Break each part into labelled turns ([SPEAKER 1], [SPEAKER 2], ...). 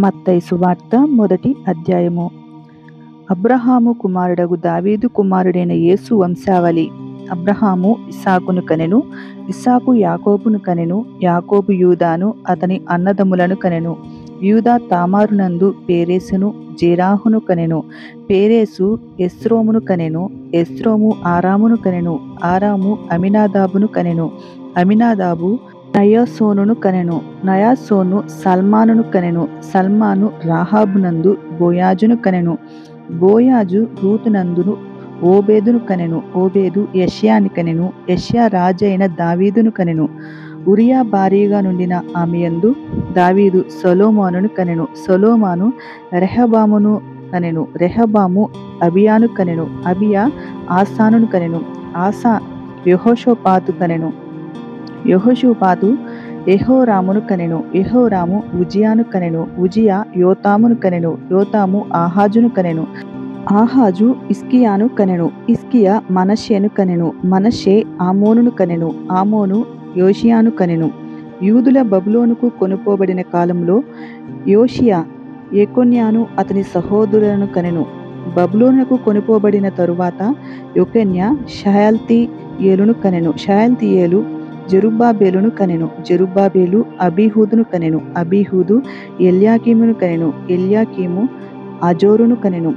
[SPEAKER 1] మత్తయి సువార్త మొదటి అధ్యాయము. అబ్రహాము కుమారుడగు దావీదు కుమారుడైన యేసు వంశావళి. అబ్రహాము ఇస్సాకును కనెను, ఇస్సాకు యాకోబును కనెను, యాకోబు యూదాను అతని అన్నదమ్ములను కనెను. యూదా తామారునందు పేరేసును జేరాహును కనెను. పేరేసు ఎస్రోమును కనెను, ఎస్రోము ఆరామును కనెను, ఆరాము అమినాదాబును కనెను, అమినాదాబు నయసోనును కనెను, నయసోను సల్మానును కనెను, సల్మాను రాహాబునందు బోయాజును కనెను, బోయాజు రూతునందును ఓబేదును కనెను, ఓబేదు యెష్యాని కనెను, యెష్యా రాజైన దావీదును కనెను. ఉరియా భార్యగా నుండిన ఆమెయందు దావీదు సొలొమోనును కనెను, సొలొమోను రెహబామును కనెను, రెహబాము అబియాను కనెను, అబియా ఆసానును కనెను, ఆసా యెహోషాపాతు కనెను, యెహోషాపాతు యెహోరామును కనెను, యెహోరాము ఉజియాను కనెను, ఉజియా యోతామును కనెను, యోతాము ఆహాజును కనెను, ఆహాజు హిజ్కియాను కనెను, హిజ్కియా మనష్షేను కనెను, మనష్షే ఆమోనును కనెను, ఆమోను యోషియాను కనెను. యూదుల బబులోనుకు కొనుపోబడిన కాలంలో యోషియా యెకొన్యాను అతని సహోదరులను కనెను. బబులోనుకు కొనుపోబడిన తరువాత యెకొన్యా షయల్తీయేలును కనెను, షయల్తీయేలు జెరుబ్బాబెలును కనెను, జెరుబ్బాబెలు అబీహూదును కనెను, అబీహూదు ఎల్యాకీమును కనెను, ఎల్యాకీము అజోరును కనెను,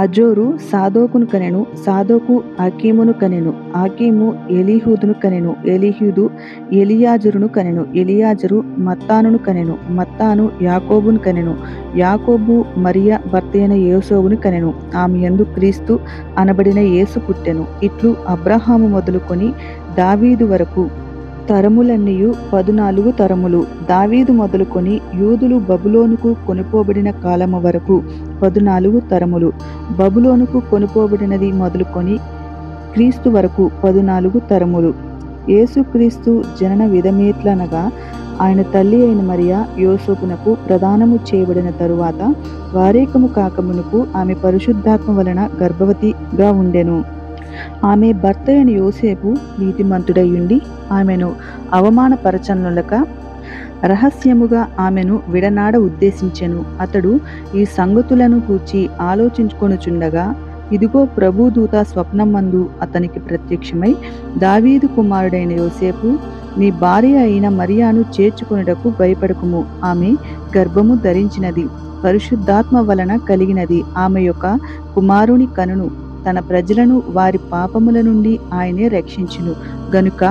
[SPEAKER 1] అజోరు సాదోకును కనెను, సాదోకు ఆకీమును కనెను, ఆకీము ఎలీహూదును కనెను, ఎలీహూదు ఎలియాజరును కనెను, ఎలియాజరు మత్తానును కనెను, మత్తాను యాకోబును కనెను, యాకోబు మరియ భర్తయైన యోసేపును కనెను. ఆమె యందు క్రీస్తు అనబడిన యేసు పుట్టెను. ఇట్లు అబ్రహాము మొదలుకొని దావీదు వరకు తరములన్నీయు 14 తరములు. దావీదు మొదలుకొని యూదులు బబులోనుకు కొనుపోబడిన కాలము వరకు 14 తరములు. బబులోనుకు కొనుపోబడినది మొదలుకొని క్రీస్తు వరకు 14 తరములు. యేసుక్రీస్తు జనన విధమేట్లనగా ఆయన తల్లి అయిన మరియ యోసేపునకు ప్రదానము చేయబడిన తరువాత వారేకము కాకమునుపు ఆమె పరిశుద్ధాత్మ వలన గర్భవతిగా ఉండెను. ఆమె భర్త అయిన యోసేపు నీతిమంతుడైయుండి ఆమెను అవమానపరచనులక రహస్యముగా ఆమెను విడనాడ ఉద్దేశించెను. అతడు ఈ సంగతులను గూర్చి ఆలోచించుకొనుచుండగా ఇదిగో ప్రభుదూత స్వప్నమందు అతనికి ప్రత్యక్షమై, దావీదు కుమారుడైన యోసేపు, నీ భార్య అయిన మరియను చేర్చుకొనుటకు భయపడకుము. ఆమె గర్భము ధరించినది, పరిశుద్ధాత్మ వలన కలిగినది. ఆమె యొక్క కుమారుని కనును. తన ప్రజలను వారి పాపముల నుండి ఆయనే రక్షించును గనుక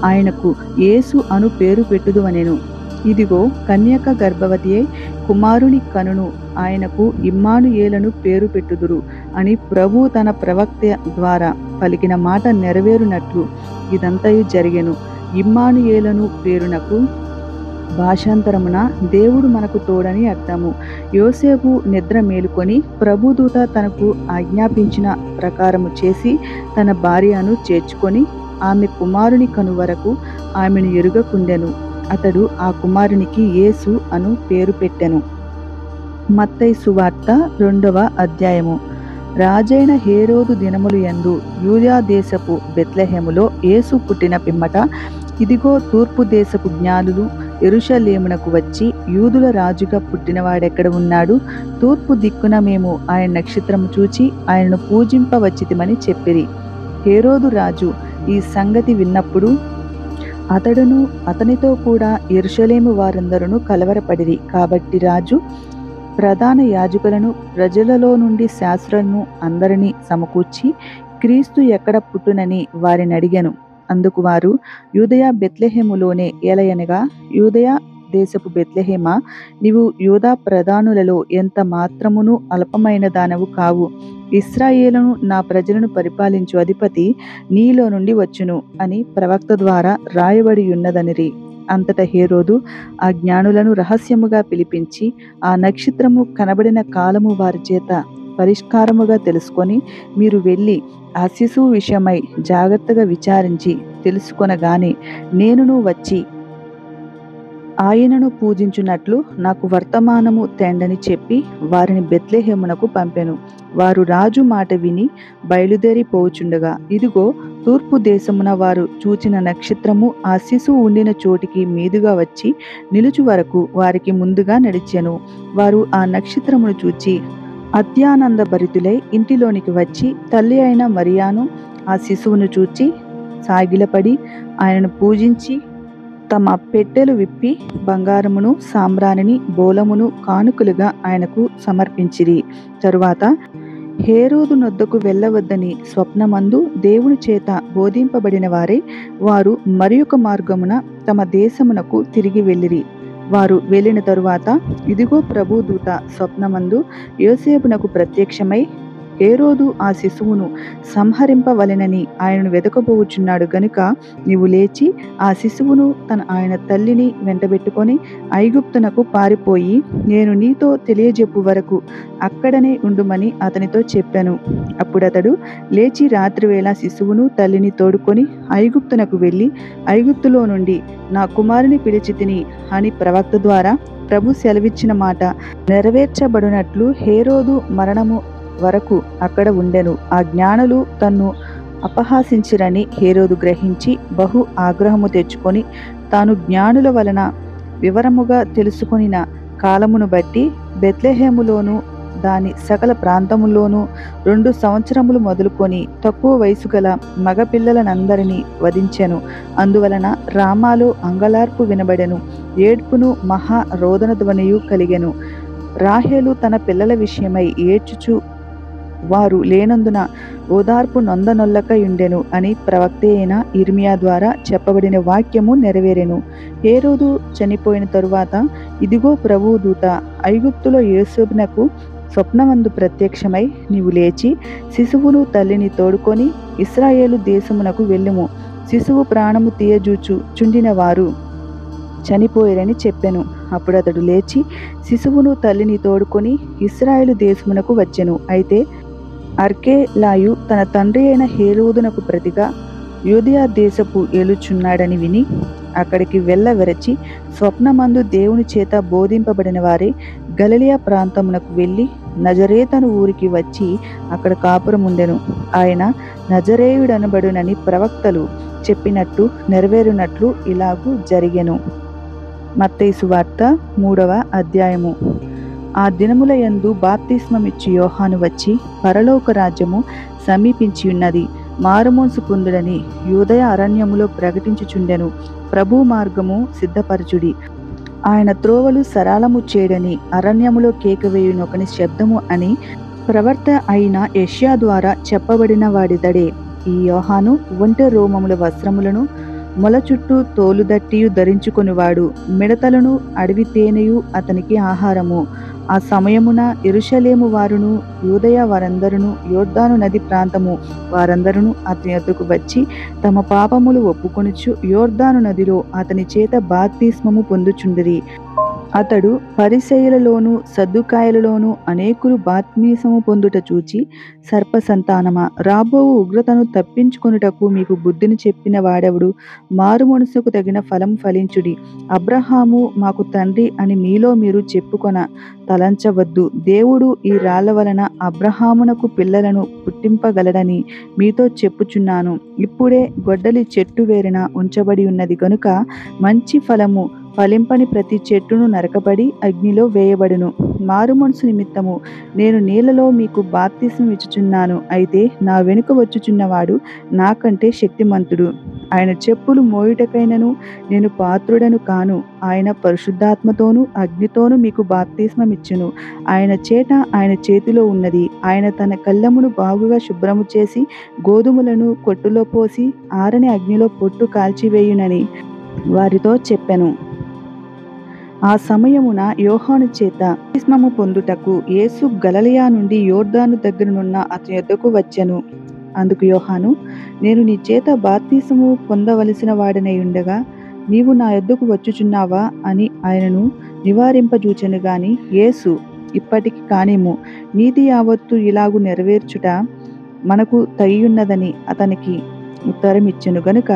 [SPEAKER 1] ఆయనకు యేసు అను పేరు పెట్టుదువనెను. ఇదిగో కన్యక గర్భవతి అయి కుమారుని కనును, ఆయనకు ఇమ్మానుయేలను పేరు పెట్టుదురు అని ప్రభువు తన ప్రవక్త ద్వారా పలికిన మాట నెరవేరునట్లు ఇదంతయు జరిగెను. ఇమ్మానుయేలను పేరునకు భాషాంతరమున దేవుడు మనకు తోడని అర్థము. యోసేపు నిద్ర మేలుకొని ప్రభుదూత తనకు ఆజ్ఞాపించిన ప్రకారము చేసి తన భార్యను చేర్చుకొని ఆమె కుమారుని కను వరకు ఆమెను ఎరుగకుండెను. అతడు ఆ కుమారునికి యేసు అను పేరు పెట్టెను. మత్తయి సువార్త 2వ అధ్యాయము. రాజైన హేరోదు దినములు యందు యూదా దేశపు బెత్లెహేములో యేసు పుట్టిన పిమ్మట ఇదిగో తూర్పు దేశపు జ్ఞానులు యెరూషలేమునకు వచ్చి, యూదుల రాజుగా పుట్టినవాడెక్కడ ఉన్నాడు? తూర్పు దిక్కున మేము ఆయన నక్షత్రము చూచి ఆయనను పూజింపవచ్చితిమని చెప్పిరి. హేరోదు రాజు ఈ సంగతి విన్నప్పుడు అతడును అతనితో కూడా యెరూషలేము వారందరూ కలవరపడిరి. కాబట్టి రాజు ప్రధాన యాజకులను ప్రజలలో నుండి శాస్త్రులను అందరినీ సమకూర్చి క్రీస్తు ఎక్కడ పుట్టునని వారిని అడిగాను. అందుకు వారు, యూదయ బెత్లెహేములోనే, ఏలయనగా యూదయ దేశపు బెత్లెహేమా, నీవు యూదా ప్రధానులలో ఎంత మాత్రమును అల్పమైన దానవు కావు. ఇశ్రాయేలును నా ప్రజలను పరిపాలించు అధిపతి నీలో నుండి వచ్చును అని ప్రవక్త ద్వారా రాయబడి ఉన్నదనిరి. అంతటా హేరోదు ఆ జ్ఞానులను రహస్యముగా పిలిపించి ఆ నక్షత్రము కనబడిన కాలము వారి చేత పరిష్కారముగా తెలుసుకొని, మీరు వెళ్ళి ఆ శిశువు విషయమై జాగ్రత్తగా విచారించి తెలుసుకొనగానే నేనును వచ్చి ఆయనను పూజించున్నట్లు నాకు వర్తమానము తేండని చెప్పి వారిని బెత్లెహేమునకు పంపెను. వారు రాజు మాట విని బయలుదేరి పోవుచుండగా ఇదిగో తూర్పు దేశమున వారు చూచిన నక్షత్రము ఆ శిశువు ఉండిన చోటికి మీదుగా వచ్చి నిలుచు వరకు వారికి ముందుగా నడిచెను. వారు ఆ నక్షత్రమును చూచి అత్యానంద భరితులై ఇంటిలోనికి వచ్చి తల్లి అయిన మరియాను ఆ శిశువును చూచి సాగిలపడి ఆయనను పూజించి తమ పెట్టెలు విప్పి బంగారమును సాంబ్రాణిని బోలమును కానుకలుగా ఆయనకు సమర్పించిరి. తరువాత హేరోదు నొద్దకు వెళ్ళవద్దని స్వప్నమందు దేవుని చేత బోధింపబడిన వారు మరియొక మార్గమున తమ దేశమునకు తిరిగి వెళ్ళిరి. వారు వెళ్ళిన తరువాత ఇదిగో ప్రభు దూత స్వప్నమందు యోసేపునకు ప్రత్యక్షమై, హేరోదు ఆ శిశువును సంహరింపవలెనని ఆయనను వెదకబోచున్నాడు గనుక నీవు లేచి ఆ శిశువును ఆయన తల్లిని వెంటబెట్టుకొని ఐగుప్తునకు పారిపోయి నేను నీతో తెలియజెప్పు వరకు అక్కడనే ఉండుమని అతనితో చెప్పాను. అప్పుడతడు లేచి రాత్రివేళ శిశువును తల్లిని తోడుకొని ఐగుప్తునకు వెళ్ళి ఐగుప్తులో నుండి నా కుమారుని పిలిచితిని అని ప్రవక్త ద్వారా ప్రభు సెలవిచ్చిన మాట నెరవేర్చబడినట్లు హేరోదు మరణము వరకు అక్కడ ఉండెను. ఆ జ్ఞానులు తన్ను అపహాసించిరని హేరోదు గ్రహించి బహు ఆగ్రహము తెచ్చుకొని తాను జ్ఞానుల వలన వివరముగా తెలుసుకొనిన కాలమును బట్టి బెత్లెహేములోను దాని సకల ప్రాంతములోనూ 2 సంవత్సరములు మొదలుకొని తక్కువ వయసు గల మగపిల్లలనందరినీ వధించెను. అందువలన రామాలో అంగలార్పు వినబడెను, ఏడ్పును మహా రోదన ధ్వనియు కలిగెను. రాహేలు తన పిల్లల విషయమై ఏడ్చుచు వారు లేనందున ఓదార్పు నొందనొల్లకయుండెను అని ప్రవక్త అయిన ఇర్మియా ద్వారా చెప్పబడిన వాక్యము నెరవేరెను. హేరోదు చనిపోయిన తరువాత ఇదిగో ప్రభువు దూత ఐగుప్తులో యోసేపునకు స్వప్నమందు ప్రత్యక్షమై, నీవు లేచి శిశువును తల్లిని తోడుకొని ఇశ్రాయేలు దేశమునకు వెళ్ళుము. శిశువు ప్రాణము తీయజూచు చుండిన వారు చనిపోయిరని చెప్పెను. అప్పుడు అతడు లేచి శిశువును తల్లిని తోడుకొని ఇశ్రాయేలు దేశమునకు వచ్చెను. అయితే అర్కేలాయు తన తండ్రి అయిన హేరోదునకు ప్రతిగా యూదయ దేశపు ఏలుచున్నాడని విని అక్కడికి వెళ్ళవెరచి స్వప్నమందు దేవుని చేత బోధింపబడిన వారే గలిలయ ప్రాంతమునకు వెళ్ళి నజరేతను ఊరికి వచ్చి అక్కడ కాపురముండెను. ఆయన నజరేయుడనబడునని ప్రవక్తలు చెప్పినట్టు నెరవేరునట్లు ఇలాగూ జరిగెను. మత్తయి సువార్త 3వ అధ్యాయము. ఆ దినముల యందు బాప్తిస్మమిచ్చు యోహాను వచ్చి పరలోక రాజ్యము సమీపించి ఉన్నది, మారుమోన్సు పొందుడని యూదయ అరణ్యములో ప్రకటించుచుండెను. ప్రభు మార్గము సిద్ధపరచుడి, ఆయన త్రోవలు సరళము చేయడని అరణ్యములో కేకవేయునొకని శబ్దము అని ప్రవక్త అయిన యెషయా ద్వారా చెప్పబడిన వాడిదడే. ఈ యోహాను ఒంటె రోమముల వస్త్రములను మొల చుట్టూ తోలుదట్టియు ధరించుకొనివాడు, మిడతలను అడవి తేనెయు అతనికి ఆహారము. ఆ సమయమున యెరూషలేము వారును యూదయ వారందరును యొర్దాను నది ప్రాంతము వారందరును అతని యొద్దకు వచ్చి తమ పాపములు ఒప్పుకొనుచు యొర్దాను నదిలో అతని చేత బాప్తిస్మము పొందుచుండిరి. అతడు పరిసయ్యులలోను సద్దుకాయలలోను అనేకులు బాప్తిస్మము పొందుట చూచి, సర్ప సంతానమా, రాబోవు ఉగ్రతను తప్పించుకొనుటకు మీకు బుద్ధిని చెప్పిన వాడెవడు? మారు మనసుకు తగిన ఫలం ఫలించుడి. అబ్రహాము మాకు తండ్రి అని మీలో మీరు చెప్పుకొన తలంచవద్దు. దేవుడు ఈ రాళ్ల వలన అబ్రహామునకు పిల్లలను పుట్టింపగలడని మీతో చెప్పుచున్నాను. ఇప్పుడే గొడ్డలి చెట్టు వేరున ఉంచబడి ఉన్నది గనుక మంచి ఫలము ఫలింపని ప్రతి చెట్టును నరకబడి అగ్నిలో వేయబడును. మారు మనసు నిమిత్తము నేను నీళ్లలో మీకు బాప్తిస్మం ఇచ్చుచున్నాను. అయితే నా వెనుక వచ్చుచున్నవాడు నాకంటే శక్తిమంతుడు. ఆయన చెప్పులు మోయుటకైనను నేను పాత్రుడను కాను. ఆయన పరిశుద్ధాత్మతోనూ అగ్నితోనూ మీకు బాప్తిస్మం ఇచ్చును. ఆయన చేట ఆయన చేతిలో ఉన్నది. ఆయన తన కళ్ళెమును బాగుగా శుభ్రము చేసి గోధుమలను కొట్టులో పోసి ఆరని అగ్నిలో పొట్టు కాల్చివేయునని వారితో చెప్పెను. ఆ సమయమున యోహాను చేత బాప్తిస్మము పొందుటకు యేసు గలిలయ నుండి యొర్దాను దగ్గరనున్న అతని యొద్దకు వచ్చెను. అందుకు యోహాను, నేను నీ చేత బాప్తిస్మము పొందవలసిన వాడనై ఉండగా నీవు నా యొద్దకు వచ్చుచున్నావా అని ఆయనను నివారింపజూచెను గాని యేసు, ఇప్పటికి కానిమ్ము, నీతి యావత్తు ఇలాగు నెరవేర్చుట మనకు తగియున్నదని అతనికి ఉత్తరమిచ్చెను గనుక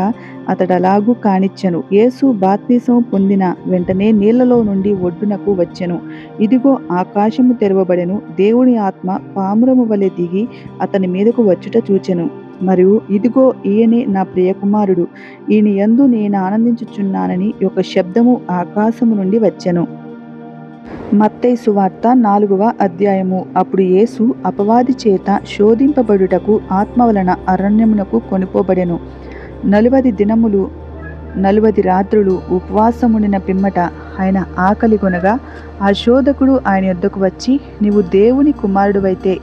[SPEAKER 1] అతడలాగూ కానిచ్చెను. యేసు బాప్తిస్మము పొందిన వెంటనే నీళ్లలో నుండి ఒడ్డునకు వచ్చెను. ఇదిగో ఆకాశము తెరవబడెను. దేవుని ఆత్మ పావురము వలె దిగి అతని మీదకు వచ్చుట చూచెను. మరియు ఇదిగో ఈయనే నా ప్రియకుమారుడు, ఈయన యందు నేను ఆనందించుచున్నానని ఒక శబ్దము ఆకాశము నుండి వచ్చెను. మత్తయి సువార్త 4వ అధ్యాయము. అప్పుడు యేసు అపవాది చేత శోధింపబడుటకు ఆత్మ వలన అరణ్యమునకు కొనిపోబడెను. 40 దినములు 40 రాత్రులు ఉపవాసముండిన పిమ్మట ఆయన ఆకలిగొనగా ఆ శోధకుడు ఆయన యొద్దకు వచ్చి, నీవు దేవుని కుమారుడువైతే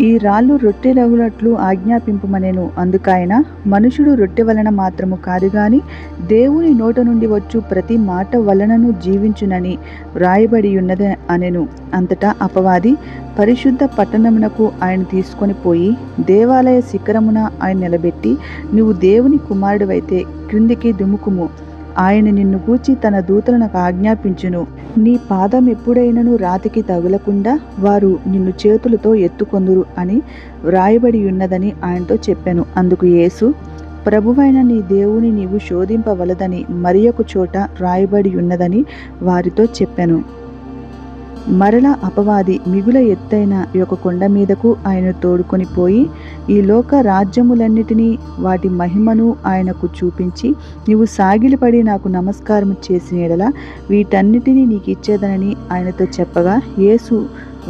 [SPEAKER 1] ఈ రాళ్ళు రొట్టెలగునట్లు ఆజ్ఞాపింపుమనెను. అందుకాయన, మనుషుడు రొట్టె వలన మాత్రము కాదు గాని దేవుని నోట నుండి వచ్చు ప్రతి మాట వలనను జీవించునని వ్రాయబడి ఉన్నది అనెను. అంతటా అపవాది పరిశుద్ధ పట్టణమునకు ఆయన తీసుకొని పోయి దేవాలయ శిఖరమున ఆయన నిలబెట్టి, నీవు దేవుని కుమారుడువైతే క్రిందికి దుముకుము, ఆయన నిన్ను గూర్చి తన దూతలను ఆజ్ఞాపించును, నీ పాదం ఎప్పుడైనను రాతికి తగులకుండా వారు నిన్ను చేతులతో ఎత్తుకొందురు అని వ్రాయబడి ఉన్నదని ఆయనతో చెప్పాను. అందుకు యేసు, ప్రభువైన నీ దేవుని నీవు శోధింపవలదని మరి ఒక చోట వ్రాయబడి ఉన్నదని వారితో చెప్పాను. మరలా అపవాది మిగుల ఎత్తైన ఒక కొండ మీదకు ఆయన తోడుకొని పోయి ఈ లోక రాజ్యములన్నిటినీ వాటి మహిమను ఆయనకు చూపించి, నీవు సాగిలపడి నాకు నమస్కారం చేసిన యెడల వీటన్నిటినీ నీకు ఇచ్చేదనని ఆయనతో చెప్పగా, యేసు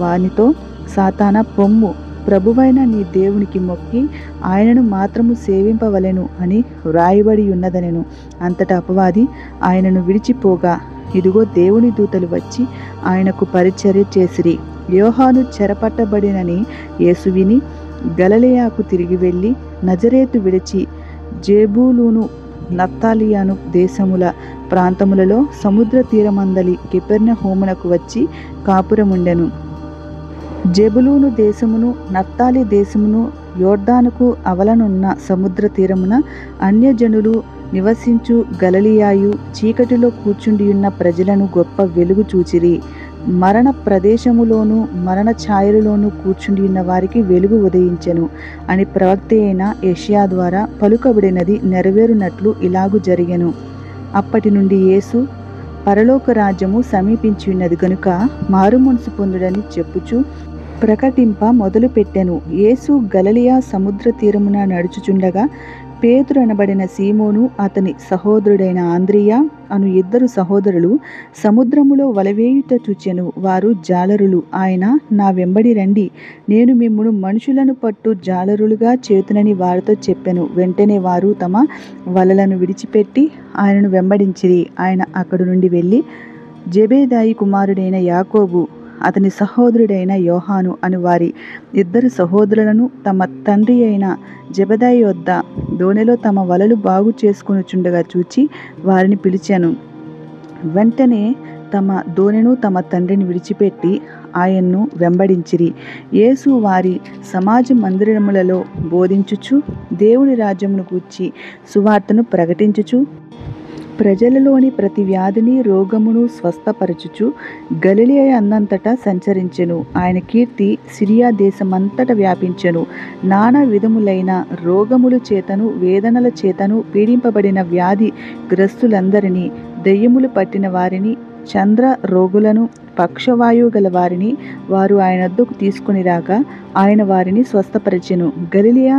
[SPEAKER 1] వానితో, సాతానా పొమ్ము, ప్రభువైన నీ దేవునికి మొక్కి ఆయనను మాత్రము సేవింపవలెను అని వ్రాయబడి ఉన్నదనెను. అంతటా అపవాది ఆయనను విడిచిపోగా ఇదిగో దేవుని దూతలు వచ్చి ఆయనకు పరిచర్య చేసిరి. యోహాను చెరపట్టబడినని యేసు విని గలిలయకు తిరిగి వెళ్ళి నజరేతు విడిచి జెబూలూను నఫ్తాలియాను దేశముల ప్రాంతములలో సముద్ర తీరమందలి కెపెర్నహూమునకు వచ్చి కాపురముండెను. జెబూలూను దేశమును నఫ్తాలి దేశమును యోర్దానుకు అవలనున్న సముద్ర తీరమున అన్యజనులు నివసించు గలిలయయు చీకటిలో కూర్చుండియున్న ప్రజలను గొప్ప వెలుగు చూచిరి. మరణ ప్రదేశములోను మరణ ఛాయలలోను కూర్చుండియున్న వారికి వెలుగు ఉదయించెను అని ప్రవక్త అయిన యెషయా ద్వారా పలుకబడినది నెరవేరునట్లు ఇలాగు జరిగెను. అప్పటి నుండి యేసు, పరలోక రాజ్యము సమీపించి ఉన్నది గనుక మారుమనసు పొందుడని చెప్పుచు ప్రకటింప మొదలుపెట్టెను. యేసు గలిలయ సముద్ర తీరమున నడుచుచుండగా పేతురు అనబడిన సీమోను అతని సహోదరుడైన ఆంద్రియ అను 2 సహోదరులు సముద్రములో వలవేయుట చూచెను. వారు జాలరులు. ఆయన, నా వెంబడి రండి, నేను మిమ్మును మనుషులను పట్టు జాలరులుగా చేతునని వారితో చెప్పెను. వెంటనే వారు తమ వలలను విడిచిపెట్టి ఆయనను వెంబడించిరి. ఆయన అక్కడి నుండి వెళ్ళి జెబెదాయి కుమారుడైన యాకోబు అతని సహోదరుడైన యోహాను అని వారి 2 సహోదరులను తమ తండ్రి అయిన జెబెదాయి వద్ద దోణిలో తమ వలలు బాగు చేసుకొనుచుండగా చూచి వారిని పిలిచాను. వెంటనే తమ దోణిను తమ తండ్రిని విడిచిపెట్టి ఆయన్ను వెంబడించిరి. యేసు వారి సమాజ మందిరములలో బోధించుచు దేవుని రాజ్యమును గూర్చి సువార్తను ప్రకటించుచు ప్రజలలోని ప్రతి వ్యాధిని రోగమును స్వస్థపరచుచు గలిలయ అన్నంతటా సంచరించెను. ఆయన కీర్తి సిరియా దేశమంతటా వ్యాపించెను. నానా విధములైన రోగముల చేతను వేదనల చేతను పీడింపబడిన వ్యాధి గ్రస్తులందరినీ, దెయ్యములు పట్టిన వారిని, చంద్ర రోగులను, పక్షవాయువు గల వారిని వారు ఆయన వద్దకు తీసుకుని రాగా ఆయన వారిని స్వస్థపరిచెను. గలిలయ,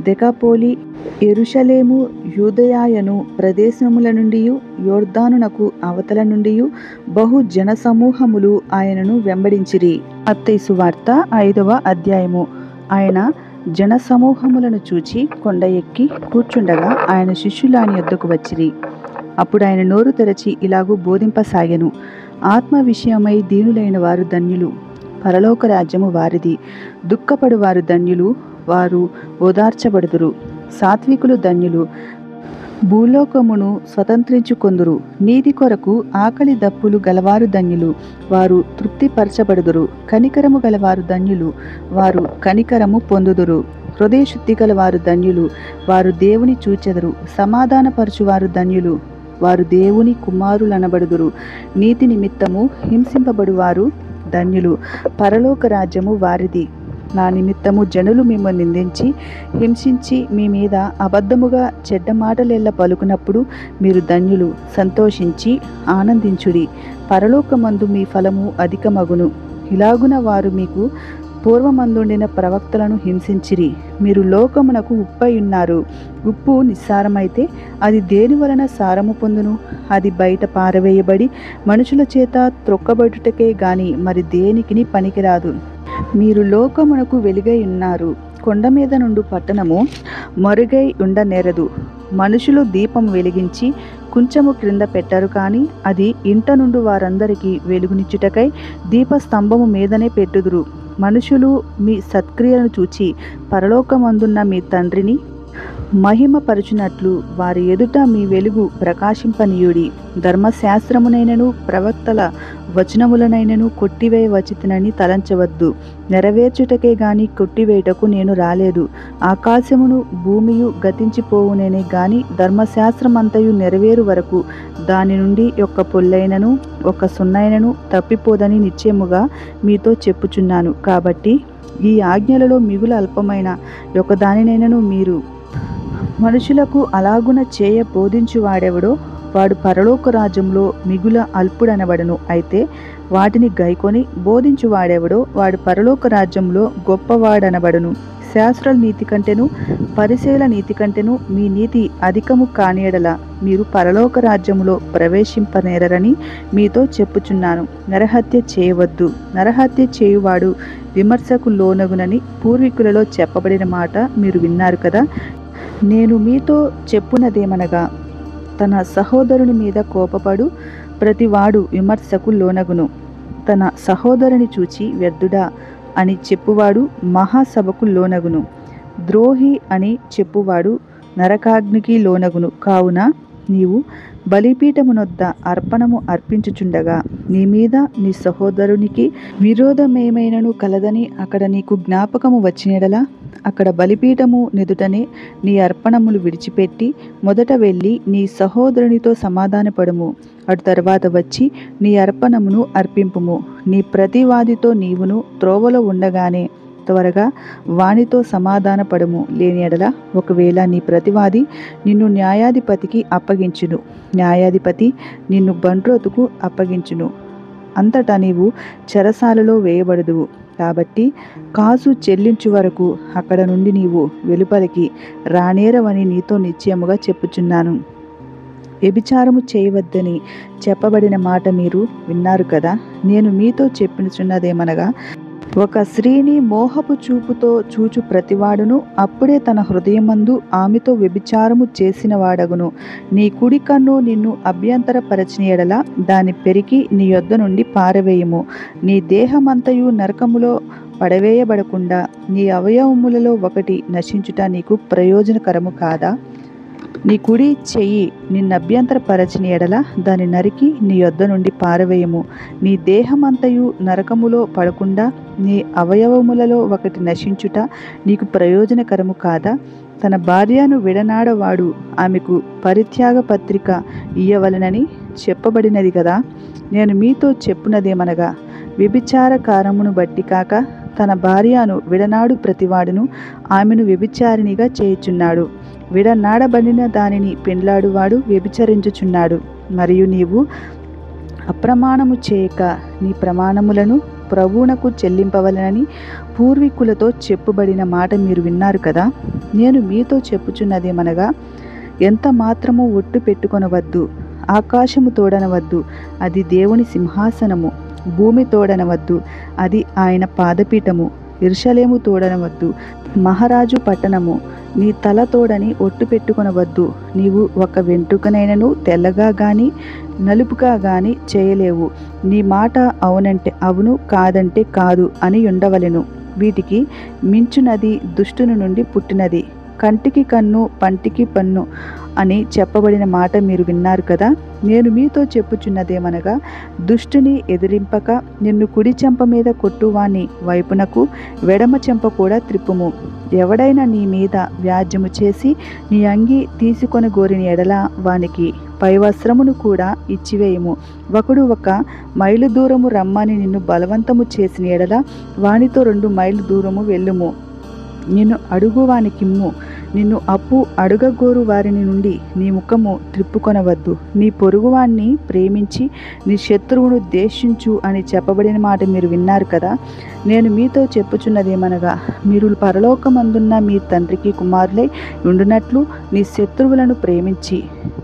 [SPEAKER 1] దెకాపోలి, యెరూషలేము, యూదయను ప్రదేశముల నుండి యోర్దానునకు అవతల నుండి బహు జనసమూహములు ఆయనను వెంబడించిరి. మత్తయి సువార్త 5వ అధ్యాయము. ఆయన జనసమూహములను చూచి కొండ ఎక్కి కూర్చుండగా ఆయన శిష్యులు ఆయన యొద్దకు వచ్చిరి. అప్పుడు ఆయన నోరు తెరచి ఇలాగూ బోధింపసాగెను. ఆత్మ విషయమై దీనులైన వారు ధన్యులు, పరలోక రాజ్యము వారిది. దుఃఖపడు వారు ధన్యులు, వారు ఓదార్చబడుదురు. సాత్వికులు ధన్యులు, భూలోకమును స్వతంత్రించుకొందురు. నీతి కొరకు ఆకలి దప్పులు గలవారు ధన్యులు, వారు తృప్తిపరచబడుదురు. కనికరము గలవారు ధన్యులు, వారు కనికరము పొందుదురు. హృదయశుద్ధి గలవారు ధన్యులు, వారు దేవుని చూచెదరు. సమాధానపరచువారు ధన్యులు, వారు దేవుని కుమారులనబడుదురు. నీతి నిమిత్తము హింసింపబడువారు ధన్యులు, పరలోక రాజ్యము వారిది. నా నిమిత్తము జనులు మిమ్మల్ని నిందించి హింసించి మీ మీద అబద్ధముగా చెడ్డ మాటలెల్ల పలుకునప్పుడు మీరు ధన్యులు. సంతోషించి ఆనందించుడి, పరలోకమందు మీ ఫలము అధికమగును. ఇలాగున వారు మీకు పూర్వమందుండిన ప్రవక్తలను హింసించిరి. మీరు లోకమునకు ఉప్పై ఉన్నారు. ఉప్పు నిస్సారమైతే అది దేని వలన సారము పొందును? అది బయట పారవేయబడి మనుషుల చేత త్రొక్కబడుటకే గాని మరి దేనికిని పనికిరాదు. మీరు లోకమునకు వెలుగై ఉన్నారు. కొండ మీద నుండి పట్టణము మరుగై ఉండనేరదు. మనుషులు దీపం వెలిగించి కొంచెము క్రింద పెట్టరు, కానీ అది ఇంట నుండి వారందరికీ వెలుగునిచ్చుటకై దీపస్తంభము మీదనే పెట్టుదురు. మనుషులు మీ సత్క్రియలను చూచి పరలోకమందున్న మీ తండ్రిని మహిమపరచునట్లు వారి ఎదుట మీ వెలుగు ప్రకాశింపనీయుడి. ధర్మశాస్త్రమునైనను ప్రవక్తల వచనములనైనను కొట్టివేయవచ్చితినని తలంచవద్దు. నెరవేర్చుటకే గాని కొట్టివేయుటకు నేను రాలేదు. ఆకాశమును భూమియు గతించిపోవునేనే గాని ధర్మశాస్త్రమంతయు నెరవేరు వరకు దాని నుండి ఒక్క పొల్లైనను ఒక్క సున్నైనను తప్పిపోదని నిశ్చయముగా మీతో చెప్పుచున్నాను. కాబట్టి ఈ ఆజ్ఞలలో మిగులు అల్పమైన ఒకదానినైనను మీరు మనుషులకు అలాగున చేయ బోధించువాడెవడో వాడు పరలోక రాజ్యంలో మిగుల అల్పుడనబడను. అయితే వాటిని గైకొని బోధించువాడెవడో వాడు పరలోక రాజ్యంలో గొప్పవాడనబడను. శాస్త్రుల నీతి కంటేను పరిసయ్యుల నీతి కంటేను మీ నీతి అధికము కాని యెడల మీరు పరలోక రాజ్యములో ప్రవేశింపనేరని మీతో చెప్పుచున్నాను. నరహత్య చేయవద్దు. నరహత్య చేయువాడు విమర్శకు లోనగునని పూర్వీకులలో చెప్పబడిన మాట మీరు విన్నారు కదా. నేను మీతో చెప్పునదేమనగా, తన సహోదరుని మీద కోపపడు ప్రతివాడు విమర్శకు లోనగును. తన సహోదరుని చూచి వ్యర్థుడా అని చెప్పువాడు మహాసభకు లోనగును. ద్రోహి అని చెప్పువాడు నరకాగ్నికి లోనగును. కావున నీవు బలిపీఠమునొద్ద అర్పణము అర్పించుచుండగా నీ మీద నీ సహోదరునికి విరోధమేమైనను కలదని అక్కడ నీకు జ్ఞాపకము వచ్చినడలా అక్కడ బలిపీఠము నెదుటనే నీ అర్పణములు విడిచిపెట్టి మొదట వెళ్ళి నీ సహోదరునితో సమాధానపడుము. అటు తర్వాత వచ్చి నీ అర్పణమును అర్పింపుము. నీ ప్రతివాదితో నీవును త్రోవలో ఉండగానే త్వరగా వానితో సమాధానపడము. లేని యెడల ఒకవేళ నీ ప్రతివాది నిన్ను న్యాయాధిపతికి అప్పగించును, న్యాయాధిపతి నిన్ను బంట్రోతుకు అప్పగించును. అంతటా నీవు చెరసాలలో వేయబడదువు. కాబట్టి కాసు చెల్లించు వరకు అక్కడ నుండి నీవు వెలుపలికి రానేరవని నీతో నిశ్చయముగా చెప్పుచున్నాను. వ్యభిచారము చేయవద్దని చెప్పబడిన మాట మీరు విన్నారు కదా. నేను మీతో చెప్పుచున్నదేమనగా, ఒక స్త్రీని మోహపు చూపుతో చూచు ప్రతివాడును అప్పుడే తన హృదయమందు ఆమెతో వ్యభిచారము చేసిన వాడగును. నీ కుడి కన్ను నిన్ను అభ్యంతరపరచిన యెడల దాని పెరికి నీ యొద్ద నుండి పారవేయము. నీ దేహమంతయు నరకములో పడవేయబడకుండా నీ అవయవములలో ఒకటి నశించుట నీకు ప్రయోజనకరము కాదా? నీ కుడి చెయ్యి నిన్నభ్యంతరపరచిన యెడల దాని నరికి నీ యొద్ద నుండి పారవేయము. నీ దేహమంతయు నరకములో పడకుండా నీ అవయవములలో ఒకటి నశించుట నీకు ప్రయోజనకరము కాదా? తన భార్యను విడనాడవాడు ఆమెకు పరిత్యాగ పత్రిక ఇయ్యవలెనని చెప్పబడినది కదా. నేను మీతో చెప్పునదేమనగా, వ్యభిచారకారమును బట్టి కాక తన భార్యను విడనాడు ప్రతివాడును ఆమెను వ్యభిచారిణిగా చేయుచున్నాడు. విడనాడబడిన దానిని పెండ్లాడువాడు వ్యభిచరించుచున్నాడు. మరియు నీవు అప్రమాణము చేయక నీ ప్రమాణములను ప్రభువునకు చెల్లింపవలెనని పూర్వీకులతో చెప్పుబడిన మాట మీరు విన్నారు కదా. నేను మీతో చెప్పుచున్నదేమనగా, ఎంత మాత్రము ఒట్టు పెట్టుకొనవద్దు. ఆకాశము తోడనవద్దు, అది దేవుని సింహాసనము. భూమి తోడనవద్దు, అది ఆయన పాదపీఠము. యెరూషలేము తోడనవద్దు, మహారాజు పట్టణము. నీ తల తోడని ఒట్టు పెట్టుకొనవద్దు. నీవు ఒక వెంట్రుకనైనను తెల్లగా గాని నలుపుగా గాని చేయలేవు. నీ మాట అవునంటే అవును, కాదంటే కాదు అని ఉండవలెను. వీటికి మించునది దుష్టుని నుండి పుట్టినది. కంటికి కన్ను పంటికి పన్ను అని చెప్పబడిన మాట మీరు విన్నారు కదా. నేను మీతో చెప్పుచున్నదేమనగా, దుష్టుని ఎదిరింపక నిన్ను కుడి చెంప మీద కొట్టువాని వైపునకు వెడమ చెంప కూడా త్రిప్పుము. ఎవడైనా నీ మీద వ్యాజ్యము చేసి నీ అంగి తీసుకొని గోరిన ఎడల వానికి పై వస్త్రమును కూడా ఇచ్చివేయము. ఒకడు 1 మైలు దూరము రమ్మని నిన్ను బలవంతము చేసిన ఎడల వానితో 2 మైళ్ళు దూరము వెళ్ళుము. నిన్ను అడుగువానికిమ్ము. నిన్ను అప్పు అడుగగోరు వారిని నుండి నీ ముఖము త్రిప్పుకొనవద్దు. నీ పొరుగువాణ్ణి ప్రేమించి నీ శత్రువును ద్వేషించు అని చెప్పబడిన మాట మీరు విన్నారు కదా. నేను మీతో చెప్పుచున్నదేమనగా, మీరు పరలోకమందున్న మీ తండ్రికి కుమారులై ఉండునట్లు నీ శత్రువులను ప్రేమించి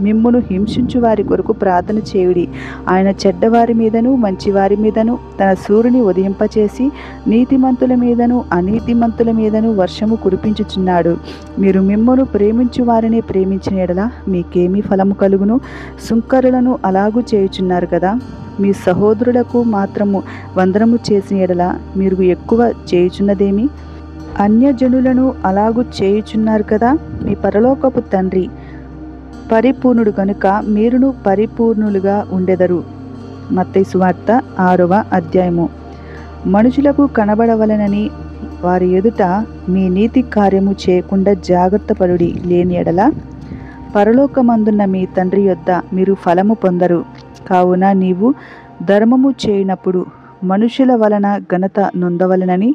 [SPEAKER 1] మిమ్మును హింసించు వారి కొరకు ప్రార్థన చేయుడి. ఆయన చెడ్డవారి మీదను మంచివారి మీదను తన సూర్యుని ఉదయింపచేసి నీతిమంతుల మీదను అనీతిమంతుల మీదను వర్షము కురిపించుచున్నాడు. మీరు మిమ్మును ప్రేమించు వారిని ప్రేమించిన యెడల మీకేమీ ఫలము కలుగును? సుంకరులను అలాగూ చేయుచున్నారు కదా. మీ సహోదరులకు మాత్రము వందనము చేసిన యెడల మీరు ఎక్కువ చేయుచున్నదేమి? అన్యజనులను అలాగూ చేయుచున్నారు కదా. మీ పరలోకపు తండ్రి పరిపూర్ణుడు కనుక మీరును పరిపూర్ణులుగా ఉండెదరు. మత్తయి సువార్త 6వ అధ్యాయము. మనుషులకు కనబడవలనని వారి ఎదుట మీ నీతి కార్యము చేయకుండా జాగ్రత్త పడుడి. లేని ఎడల పరలోకమందున్న మీ తండ్రి యొద్ద మీరు ఫలము పొందరు. కావున నీవు ధర్మము చేయనప్పుడు మనుషుల వలన ఘనత నొందవలనని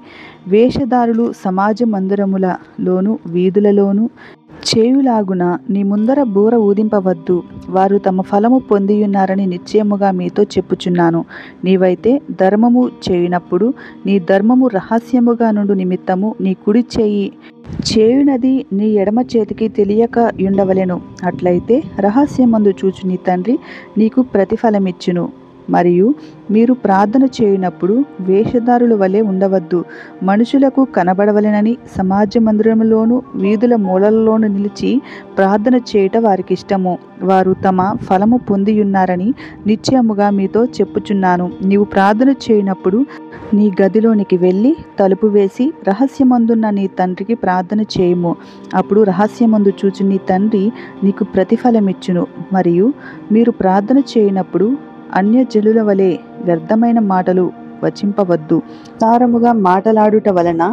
[SPEAKER 1] వేషధారులు సమాజ మందిరములలోను వీధులలోను చేయులాగున నీ ముందర బూర ఊదింపవద్దు. వారు తమ ఫలము పొందియున్నారని నిశ్చయముగా మీతో చెప్పుచున్నాను. నీవైతే ధర్మము చేయునప్పుడు నీ ధర్మము రహస్యముగా నుండు నిమిత్తము నీ కుడి చేయి చేయునది నీ ఎడమ చేతికి తెలియక ఉండవలెను. అట్లయితే రహస్యమందు చూచు నీ తండ్రి నీకు ప్రతిఫలమిచ్చును. మరియు మీరు ప్రార్థన చేయునప్పుడు వేషధారుల వలె ఉండవద్దు. మనుషులకు కనబడవలెనని సమాజ మందిరములోను వీధుల మూలల్లోనూ నిలిచి ప్రార్థన చేయుట వారికి ఇష్టము. వారు తమ ఫలము పొందియున్నారని నిశ్చయముగా మీతో చెప్పుచున్నాను. నీవు ప్రార్థన చేయునప్పుడు నీ గదిలోనికి వెళ్ళి తలుపు వేసి రహస్యమందున్న నీ తండ్రికి ప్రార్థన చేయుము. అప్పుడు రహస్యమందు చూచు నీ తండ్రి నీకు ప్రతిఫలమిచ్చును. మరియు మీరు ప్రార్థన చేయునప్పుడు అన్యజనుల వలె వ్యర్థమైన మాటలు వచింపవద్దు. సారముగా మాటలాడుట వలన